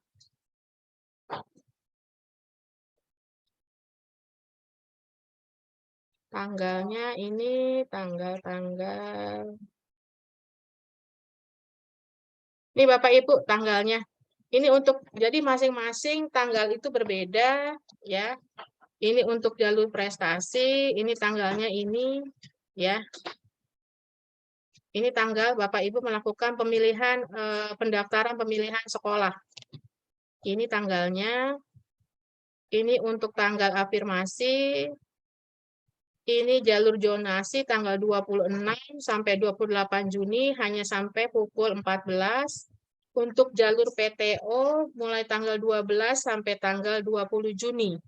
Tanggalnya ini tanggal. Ini Bapak Ibu tanggalnya. Ini untuk, jadi masing-masing tanggal itu berbeda, ya. Ini untuk jalur prestasi, ini tanggalnya ini, ya. Ini tanggal Bapak Ibu melakukan pemilihan pendaftaran pemilihan sekolah. Ini tanggalnya. Ini untuk tanggal afirmasi. Ini jalur zonasi tanggal 26 sampai 28 Juni hanya sampai pukul 14. Untuk jalur PTO mulai tanggal 12 sampai tanggal 20 Juni.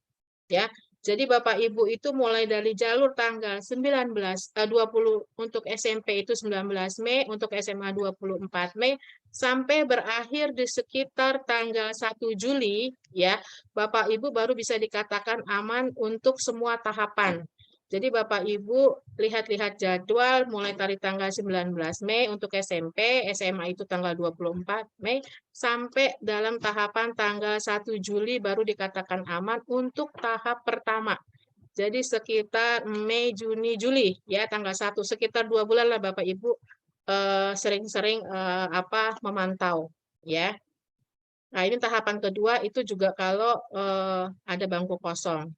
Ya. Jadi Bapak Ibu itu mulai dari jalur tanggal 20 untuk SMP itu 19 Mei, untuk SMA 24 Mei sampai berakhir di sekitar tanggal 1 Juli, ya. Bapak Ibu baru bisa dikatakan aman untuk semua tahapan. Jadi Bapak Ibu lihat-lihat jadwal mulai dari tanggal 19 Mei untuk SMP, SMA itu tanggal 24 Mei, sampai dalam tahapan tanggal 1 Juli baru dikatakan aman untuk tahap pertama. Jadi sekitar Mei, Juni, Juli, ya tanggal 1, sekitar 2 bulan lah Bapak Ibu sering-sering memantau, ya. Nah ini tahapan kedua itu juga kalau ada bangku kosong.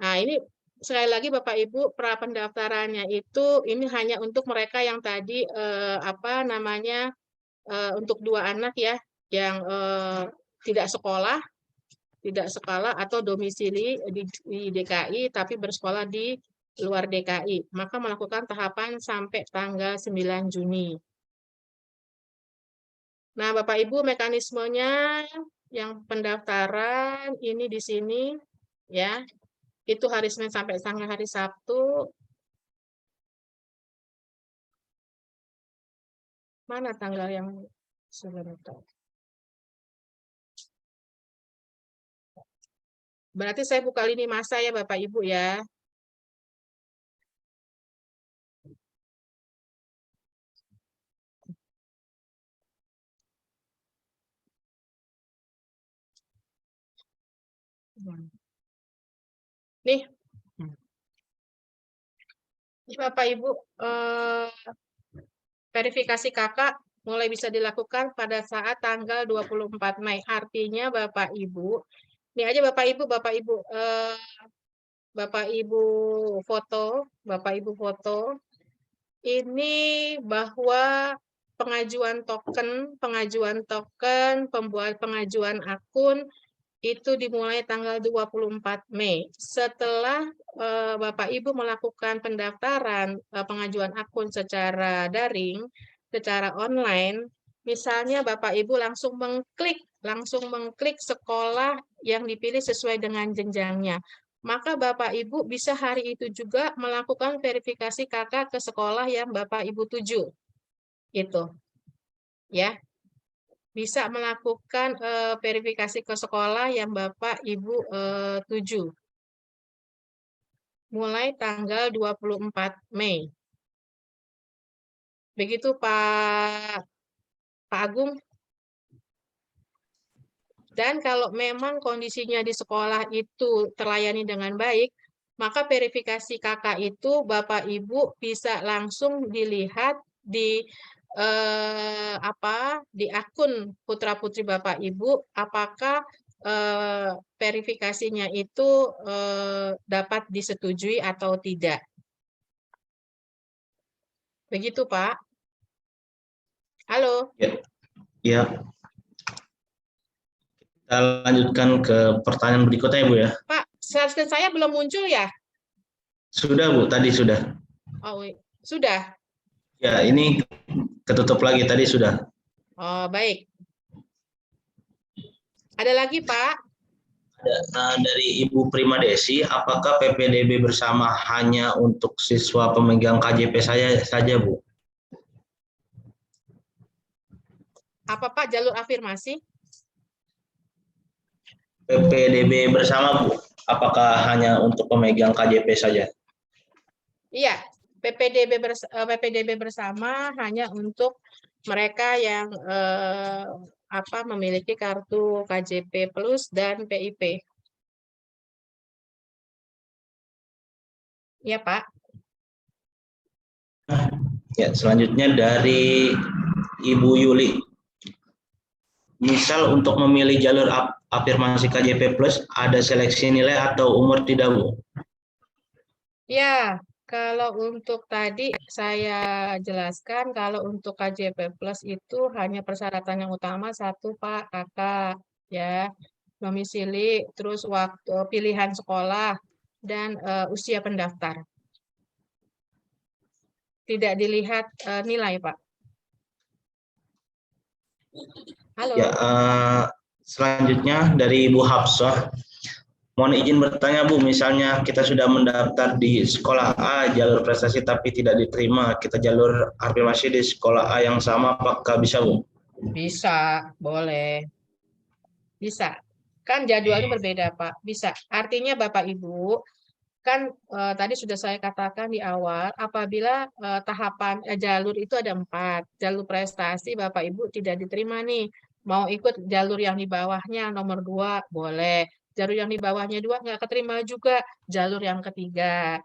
Nah ini sekali lagi Bapak Ibu, pra pendaftarannya itu ini hanya untuk mereka yang tadi untuk 2 anak ya yang tidak sekolah atau domisili di DKI tapi bersekolah di luar DKI, maka melakukan tahapan sampai tanggal 9 Juni. Nah, Bapak Ibu mekanismenya yang pendaftaran ini di sini ya. Itu hari Senin sampai tanggal hari Sabtu. Mana tanggal yang sebentar? Berarti saya buka lini masa ya Bapak Ibu ya. Nih. Ini Bapak Ibu verifikasi kakak mulai bisa dilakukan pada saat tanggal 24 Mei. Artinya Bapak Ibu, ini aja Bapak Ibu foto, ini bahwa pengajuan token, pembuat pengajuan akun itu dimulai tanggal 24 Mei. Setelah Bapak Ibu melakukan pendaftaran pengajuan akun secara daring, secara online, misalnya Bapak Ibu langsung mengklik sekolah yang dipilih sesuai dengan jenjangnya. Maka Bapak Ibu bisa hari itu juga melakukan verifikasi kakak ke sekolah yang Bapak Ibu tuju. Itu. Ya. Bisa melakukan verifikasi ke sekolah yang Bapak Ibu tuju. Mulai tanggal 24 Mei. Begitu Pak Agung. Dan kalau memang kondisinya di sekolah itu terlayani dengan baik, maka verifikasi kakak itu Bapak Ibu bisa langsung dilihat di akun putra-putri Bapak Ibu, apakah verifikasinya itu dapat disetujui atau tidak. Begitu Pak. Halo, Ya, kita lanjutkan ke pertanyaan berikutnya Bu ya. Pak, slide saya belum muncul ya? Sudah Bu, tadi sudah. Oh, sudah. Ya, ini ketutup lagi tadi sudah. Oh, baik. Ada lagi, Pak? Dari Ibu Prima Desi, apakah PPDB bersama hanya untuk siswa pemegang KJP saja Bu? Apa Pak jalur afirmasi? PPDB bersama Bu, apakah hanya untuk pemegang KJP saja? Iya, PPDB bersama hanya untuk mereka yang memiliki kartu KJP Plus dan PIP. Iya, Pak. Ya, selanjutnya dari Ibu Yuli. Misal untuk memilih jalur afirmasi KJP Plus, ada seleksi nilai atau umur tidak Bu? Ya, kalau untuk tadi saya jelaskan, kalau untuk KJP Plus itu hanya persyaratan yang utama satu Pak, kakak, ya, domisili, terus waktu pilihan sekolah dan usia pendaftar. Tidak dilihat nilai Pak. Halo. Ya, selanjutnya dari Ibu Hafsah. Mohon izin bertanya Bu, misalnya kita sudah mendaftar di sekolah A jalur prestasi tapi tidak diterima, kita jalur afirmasi di sekolah A yang sama, apakah bisa Bu? Bisa, boleh. Bisa. Kan jadwalnya berbeda Pak. Bisa. Artinya Bapak Ibu, kan tadi sudah saya katakan di awal, apabila tahapan jalur itu ada 4, jalur prestasi Bapak Ibu tidak diterima nih, mau ikut jalur yang di bawahnya nomor 2 boleh, jalur yang di bawahnya 2 nggak keterima juga, jalur yang ketiga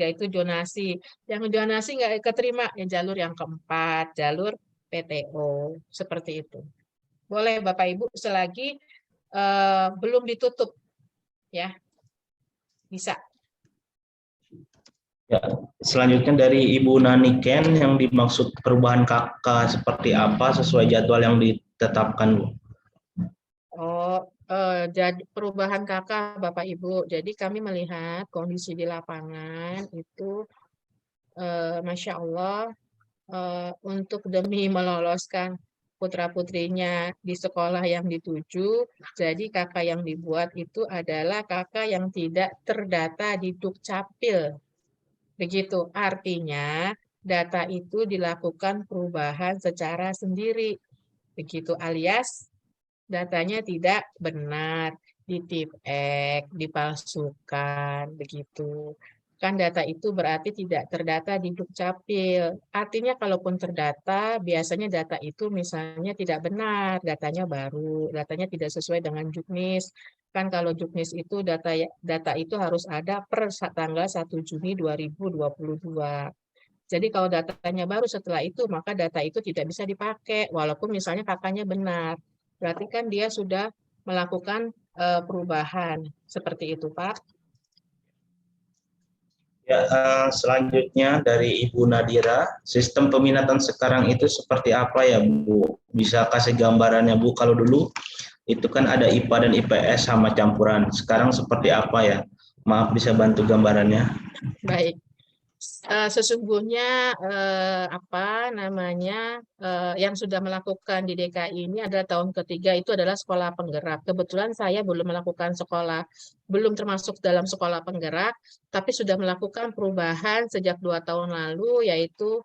itu zonasi, yang zonasi nggak keterima ya jalur yang keempat, jalur PTO, seperti itu. Boleh Bapak Ibu selagi belum ditutup, ya bisa. Ya, selanjutnya dari Ibu Naniken, yang dimaksud perubahan KK seperti apa sesuai jadwal yang ditetapkan Bu? Oh, jadi perubahan KK Bapak Ibu. Jadi kami melihat kondisi di lapangan itu, Masya Allah, untuk demi meloloskan putra-putrinya di sekolah yang dituju, jadi KK yang dibuat itu adalah KK yang tidak terdata di Dukcapil. Begitu, artinya data itu dilakukan perubahan secara sendiri. Begitu alias datanya tidak benar, ditipek, dipalsukan, begitu. Kan data itu berarti tidak terdata di Dukcapil. Artinya kalaupun terdata, biasanya data itu misalnya tidak benar, datanya baru, datanya tidak sesuai dengan Juknis. Kan kalau Juknis itu data itu harus ada per tanggal 1 Juni 2022. Jadi kalau datanya baru setelah itu, maka data itu tidak bisa dipakai, walaupun misalnya kakaknya benar. Berarti kan dia sudah melakukan perubahan. Seperti itu, Pak. Ya, selanjutnya dari Ibu Nadira, sistem peminatan sekarang itu seperti apa ya Bu? Bisa kasih gambarannya Bu? Kalau dulu itu kan ada IPA dan IPS sama campuran. Sekarang seperti apa ya? Maaf, bisa bantu gambarannya? Baik. Sesungguhnya yang sudah melakukan di DKI ini adalah tahun ketiga, itu adalah sekolah penggerak. Kebetulan saya belum termasuk dalam sekolah penggerak, tapi sudah melakukan perubahan sejak 2 tahun lalu, yaitu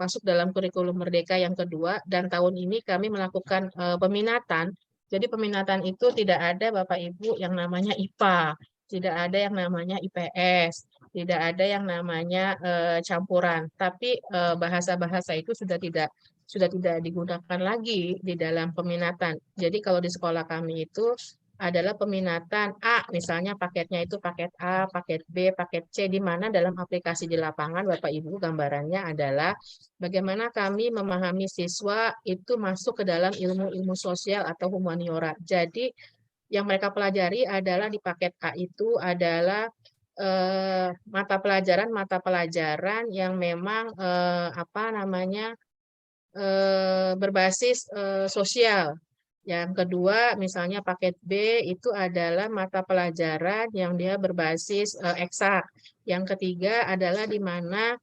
masuk dalam kurikulum Merdeka yang kedua, dan tahun ini kami melakukan peminatan. Jadi peminatan itu tidak ada Bapak Ibu yang namanya IPA. Tidak ada yang namanya IPS, tidak ada yang namanya campuran. Tapi bahasa-bahasa itu sudah tidak digunakan lagi di dalam peminatan. Jadi kalau di sekolah kami itu adalah peminatan A, misalnya paketnya itu paket A, paket B, paket C, di mana dalam aplikasi di lapangan Bapak Ibu gambarannya adalah bagaimana kami memahami siswa itu masuk ke dalam ilmu-ilmu sosial atau humaniora. Jadi yang mereka pelajari adalah di paket A itu adalah mata pelajaran yang memang berbasis sosial. Yang kedua, misalnya paket B itu adalah mata pelajaran yang dia berbasis eksak. Yang ketiga adalah di mana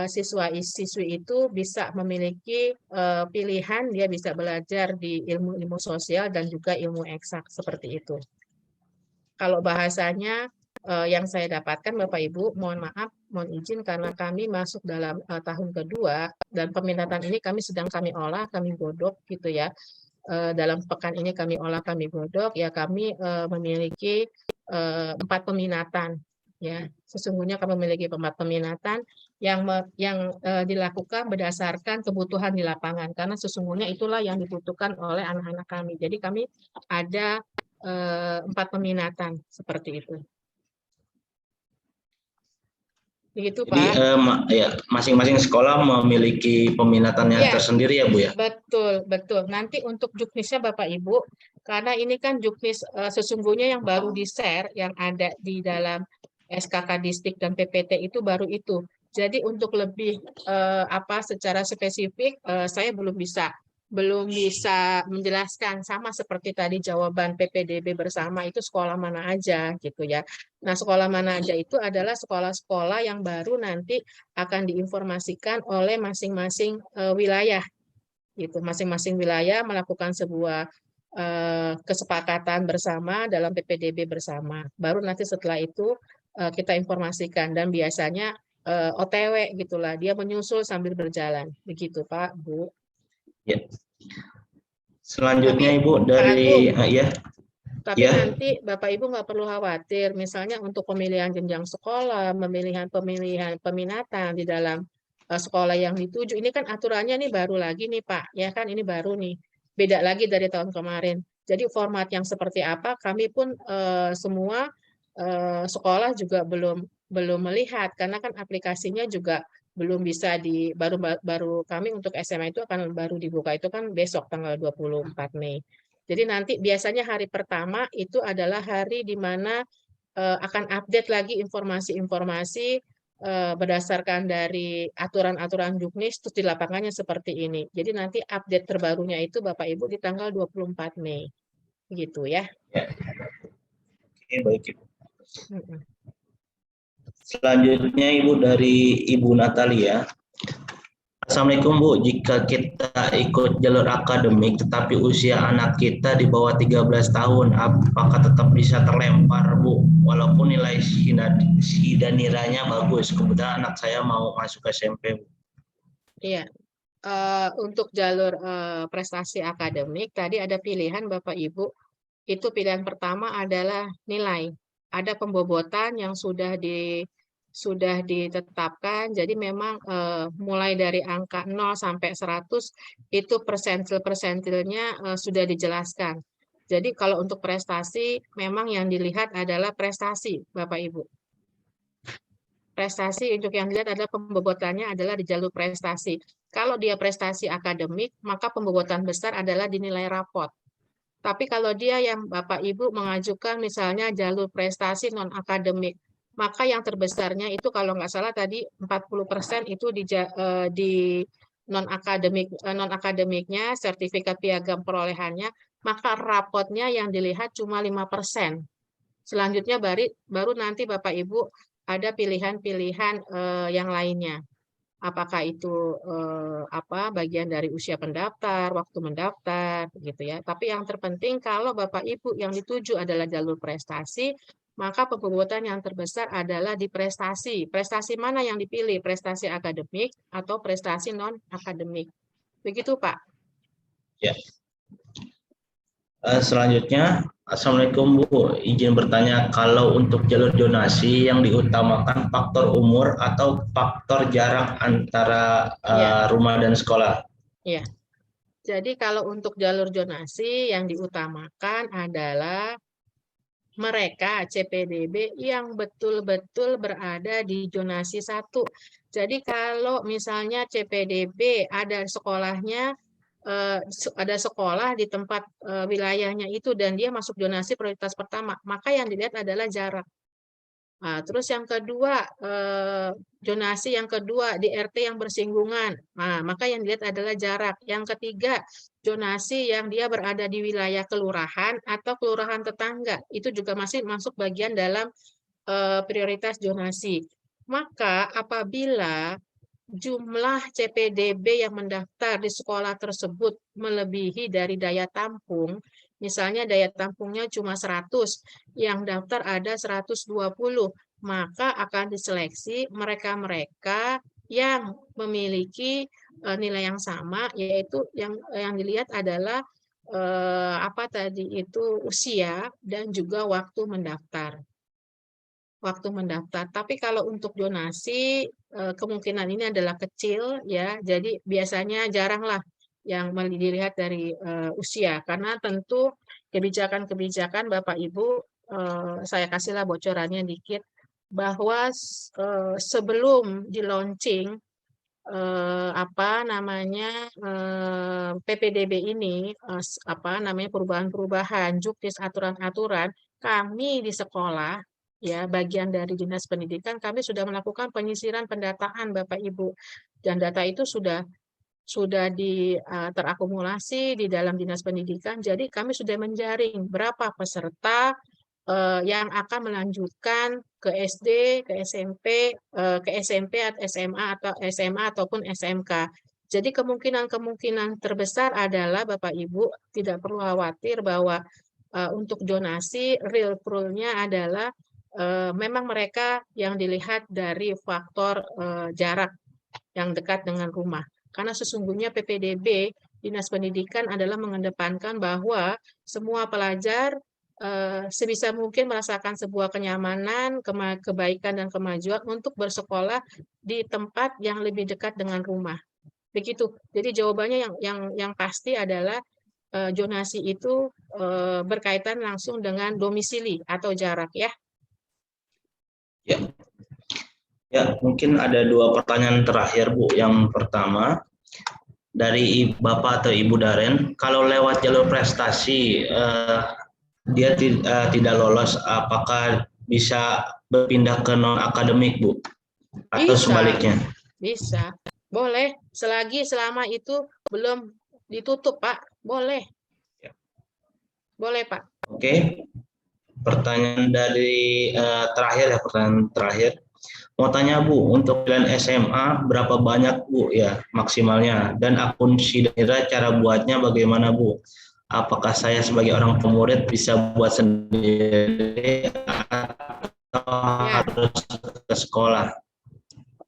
siswa-siswi itu bisa memiliki pilihan, dia bisa belajar di ilmu-ilmu sosial dan juga ilmu eksak seperti itu. Kalau bahasanya yang saya dapatkan Bapak Ibu, mohon maaf, mohon izin karena kami masuk dalam tahun kedua dan peminatan ini kami olah, kami godok gitu ya. Dalam pekan ini kami olah, kami godok, ya kami memiliki 4 peminatan. Ya, sesungguhnya kami memiliki 4 peminatan yang dilakukan berdasarkan kebutuhan di lapangan, karena sesungguhnya itulah yang dibutuhkan oleh anak-anak kami. Jadi kami ada 4 peminatan seperti itu. Begitu, Jadi Pak. ya masing-masing sekolah memiliki peminatannya Ya, tersendiri ya Bu ya. betul, betul. Nanti untuk juknisnya Bapak Ibu, karena ini kan juknis sesungguhnya yang baru di-share yang ada di dalam SKK Distrik dan PPT itu baru itu. Jadi untuk lebih secara spesifik saya belum bisa menjelaskan, sama seperti tadi jawaban PPDB bersama itu sekolah mana aja gitu ya. Nah, sekolah mana aja itu adalah sekolah-sekolah yang baru nanti akan diinformasikan oleh masing-masing wilayah gitu. Masing-masing wilayah melakukan sebuah kesepakatan bersama dalam PPDB bersama. Baru nanti setelah itu kita informasikan, dan biasanya OTW gitulah, dia menyusul sambil berjalan. Begitu, Pak, Bu. Ya. Selanjutnya Tapi, Ibu dari tapi nanti Bapak Ibu nggak perlu khawatir, misalnya untuk pemilihan jenjang sekolah, pemilihan peminatan di dalam sekolah yang dituju, ini kan aturannya nih baru lagi nih Pak, ya kan ini baru nih, beda lagi dari tahun kemarin. Jadi format yang seperti apa, kami pun semua sekolah juga belum melihat, karena kan aplikasinya juga belum bisa baru kami untuk SMA itu akan baru dibuka itu kan besok tanggal 24 Mei. Jadi nanti biasanya hari pertama itu adalah hari di mana akan update lagi informasi-informasi berdasarkan dari aturan-aturan juknis, terus di lapangannya seperti ini. Jadi nanti update terbarunya itu Bapak Ibu di tanggal 24 Mei. Gitu ya. Oke, baik Ibu. Selanjutnya Ibu dari Ibu Natalia. Assalamualaikum Bu, jika kita ikut jalur akademik tetapi usia anak kita di bawah 13 tahun, apakah tetap bisa terlempar Bu? Walaupun nilai SIDA-niranya bagus, kebetulan anak saya mau masuk SMP Bu. Iya, untuk jalur prestasi akademik tadi ada pilihan Bapak Ibu. Itu pilihan pertama adalah nilai. Ada pembobotan yang sudah ditetapkan, jadi memang mulai dari angka 0 sampai 100 itu persentilnya sudah dijelaskan. Jadi kalau untuk prestasi memang yang dilihat adalah prestasi Bapak Ibu. Prestasi untuk yang dilihat adalah pembobotannya adalah di jalur prestasi. Kalau dia prestasi akademik, maka pembobotan besar adalah di nilai rapot. Tapi kalau dia yang Bapak Ibu mengajukan misalnya jalur prestasi non-akademik, maka yang terbesarnya itu kalau nggak salah tadi 40% itu di non-akademiknya, sertifikat piagam perolehannya, maka rapotnya yang dilihat cuma 5%. Selanjutnya baru nanti Bapak Ibu ada pilihan-pilihan yang lainnya. Apakah itu bagian dari usia pendaftar, waktu mendaftar, gitu ya. Tapi yang terpenting kalau Bapak Ibu yang dituju adalah jalur prestasi, maka pembobotan yang terbesar adalah di prestasi. Prestasi mana yang dipilih? Prestasi akademik atau prestasi non-akademik? Begitu, Pak. Ya. Selanjutnya, Assalamualaikum Bu, izin bertanya, kalau untuk jalur zonasi yang diutamakan faktor umur atau faktor jarak antara rumah dan sekolah? Ya, jadi kalau untuk jalur zonasi yang diutamakan adalah mereka CPDB yang betul-betul berada di zonasi 1. Jadi kalau misalnya CPDB ada sekolahnya, ada sekolah di tempat wilayahnya itu dan dia masuk zonasi prioritas pertama, maka yang dilihat adalah jarak. Nah, terus yang kedua, zonasi yang kedua di RT yang bersinggungan. Nah, maka yang dilihat adalah jarak. Yang ketiga, zonasi yang dia berada di wilayah kelurahan atau kelurahan tetangga. Itu juga masih masuk bagian dalam prioritas zonasi. Maka apabila jumlah CPDB yang mendaftar di sekolah tersebut melebihi dari daya tampung, misalnya daya tampungnya cuma 100, yang daftar ada 120, maka akan diseleksi mereka-mereka yang memiliki nilai yang sama, yaitu yang dilihat adalah apa tadi itu usia dan juga waktu mendaftar. Tapi kalau untuk donasi kemungkinan ini adalah kecil ya. Jadi biasanya jaranglah yang dilihat dari usia karena tentu kebijakan-kebijakan Bapak Ibu saya kasihlah bocorannya dikit bahwa sebelum di launching apa namanya PPDB ini apa namanya perubahan-perubahan juknis aturan-aturan kami di sekolah ya bagian dari Dinas Pendidikan kami sudah melakukan penyisiran pendataan Bapak Ibu dan data itu sudah terakumulasi di dalam Dinas Pendidikan jadi kami sudah menjaring berapa peserta yang akan melanjutkan ke SD, ke SMP, atau SMA ataupun SMK. Jadi kemungkinan terbesar adalah Bapak Ibu tidak perlu khawatir bahwa untuk donasi real pool-nya adalah memang mereka yang dilihat dari faktor jarak yang dekat dengan rumah. Karena sesungguhnya PPDB Dinas Pendidikan adalah mengedepankan bahwa semua pelajar sebisa mungkin merasakan sebuah kenyamanan, kebaikan dan kemajuan untuk bersekolah di tempat yang lebih dekat dengan rumah. Begitu. Jadi jawabannya yang pasti adalah zonasi itu berkaitan langsung dengan domisili atau jarak ya. Ya. Ya, mungkin ada 2 pertanyaan terakhir, Bu. Yang pertama, dari Bapak atau Ibu Daren, kalau lewat jalur prestasi, dia tidak lolos, apakah bisa berpindah ke non-akademik, Bu? Atau Bisa. sebaliknya? Bisa. Boleh. Selama itu belum ditutup, Pak. Boleh. Boleh, Pak. Oke. Pertanyaan dari pertanyaan terakhir. Mau tanya Bu, untuk pilihan SMA berapa banyak Bu ya maksimalnya? Dan akun Sidanira cara buatnya bagaimana Bu? Apakah saya sebagai orang pemurid bisa buat sendiri atau harus ke sekolah?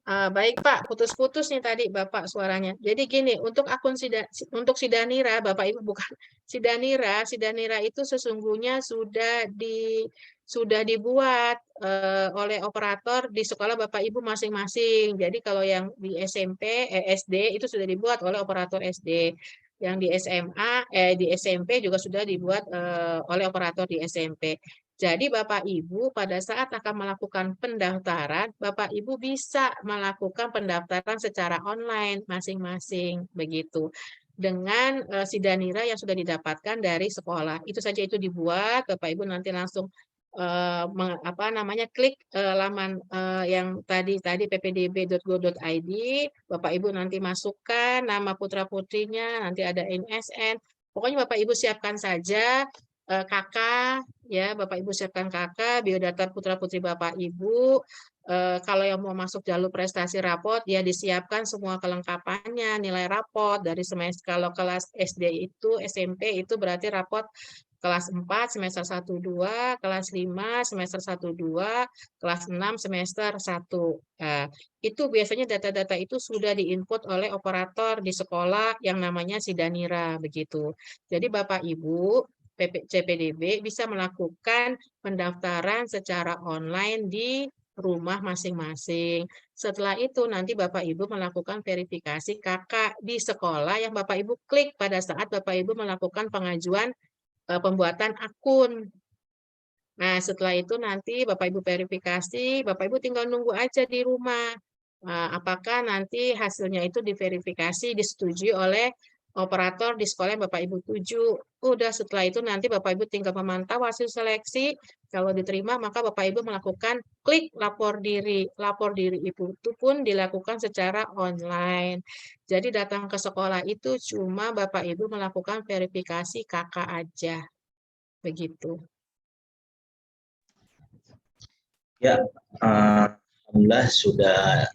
Baik Pak, putus-putus nih tadi Bapak suaranya. Jadi gini, untuk akun untuk Sidanira, Bapak Ibu bukan Sidanira itu sesungguhnya sudah dibuat oleh operator di sekolah Bapak Ibu masing-masing. Jadi kalau yang di SMP, SD itu sudah dibuat oleh operator SD. Yang di SMA, di SMP juga sudah dibuat oleh operator di SMP. Jadi Bapak Ibu pada saat akan melakukan pendaftaran, Bapak Ibu bisa melakukan pendaftaran secara online masing-masing begitu. Dengan Sidanira yang sudah didapatkan dari sekolah. Itu saja itu dibuat, Bapak Ibu nanti langsung klik laman yang tadi ppdb.go.id, Bapak Ibu nanti masukkan nama putra-putrinya, nanti ada NSN. Pokoknya Bapak Ibu siapkan saja kakak ya Bapak Ibu siapkan kakak biodata putra-putri Bapak Ibu kalau yang mau masuk jalur prestasi rapot ya disiapkan semua kelengkapannya nilai rapot dari semester kalau kelas SD itu SMP itu berarti rapot kelas 4 semester 1-2, kelas 5 semester 1-2, kelas 6 semester 1. Nah, itu biasanya data-data itu sudah diinput oleh operator di sekolah yang namanya Sidanira begitu. Jadi Bapak Ibu CPDB bisa melakukan pendaftaran secara online di rumah masing-masing. Setelah itu nanti Bapak Ibu melakukan verifikasi kakak di sekolah yang Bapak Ibu klik pada saat Bapak Ibu melakukan pengajuan pembuatan akun. Nah, setelah itu nanti Bapak Ibu verifikasi, Bapak Ibu tinggal nunggu aja di rumah. Apakah nanti hasilnya itu diverifikasi, disetujui oleh operator di sekolah yang Bapak Ibu tuju. Udah setelah itu nanti Bapak Ibu tinggal memantau hasil seleksi. Kalau diterima maka Bapak Ibu melakukan klik lapor diri. Lapor diri itu pun dilakukan secara online. Jadi datang ke sekolah itu cuma Bapak Ibu melakukan verifikasi kakak aja. Begitu. Ya, alhamdulillah sudah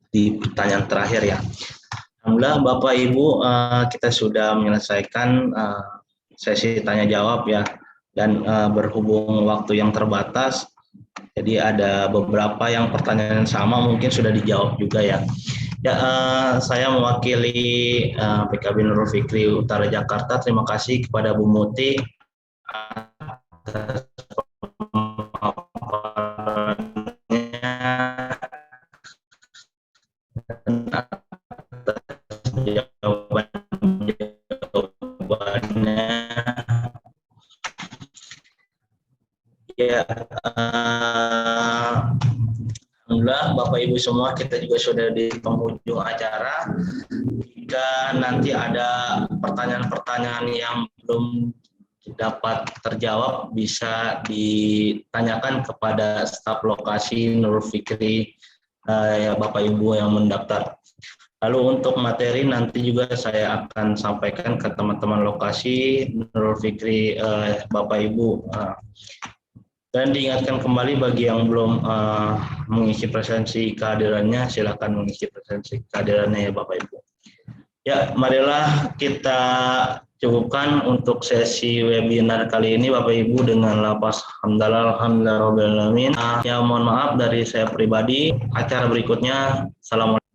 di pertanyaan terakhir ya. Alhamdulillah Bapak Ibu, kita sudah menyelesaikan sesi tanya jawab ya, dan berhubung waktu yang terbatas, jadi ada beberapa yang pertanyaan sama mungkin sudah dijawab juga ya. Ya, saya mewakili PKB Nurul Fikri Utara Jakarta. Terima kasih kepada Bu Muti atas jawabannya. Ya, alhamdulillah Bapak Ibu semua, kita juga sudah di penghujung acara. Jika nanti ada pertanyaan-pertanyaan yang belum dapat terjawab, bisa ditanyakan kepada staf lokasi Nurul Fikri, ya Bapak Ibu yang mendaftar. Lalu untuk materi nanti juga saya akan sampaikan ke teman-teman lokasi Nurul Fikri, Bapak Ibu. Dan diingatkan kembali bagi yang belum mengisi presensi kehadirannya, silakan mengisi presensi kehadirannya ya Bapak Ibu. Ya, marilah kita cukupkan untuk sesi webinar kali ini Bapak Ibu dengan lafaz hamdalah alhamdulillahirabbil alamin. Ya, mohon maaf dari saya pribadi. Acara berikutnya, assalamualaikum.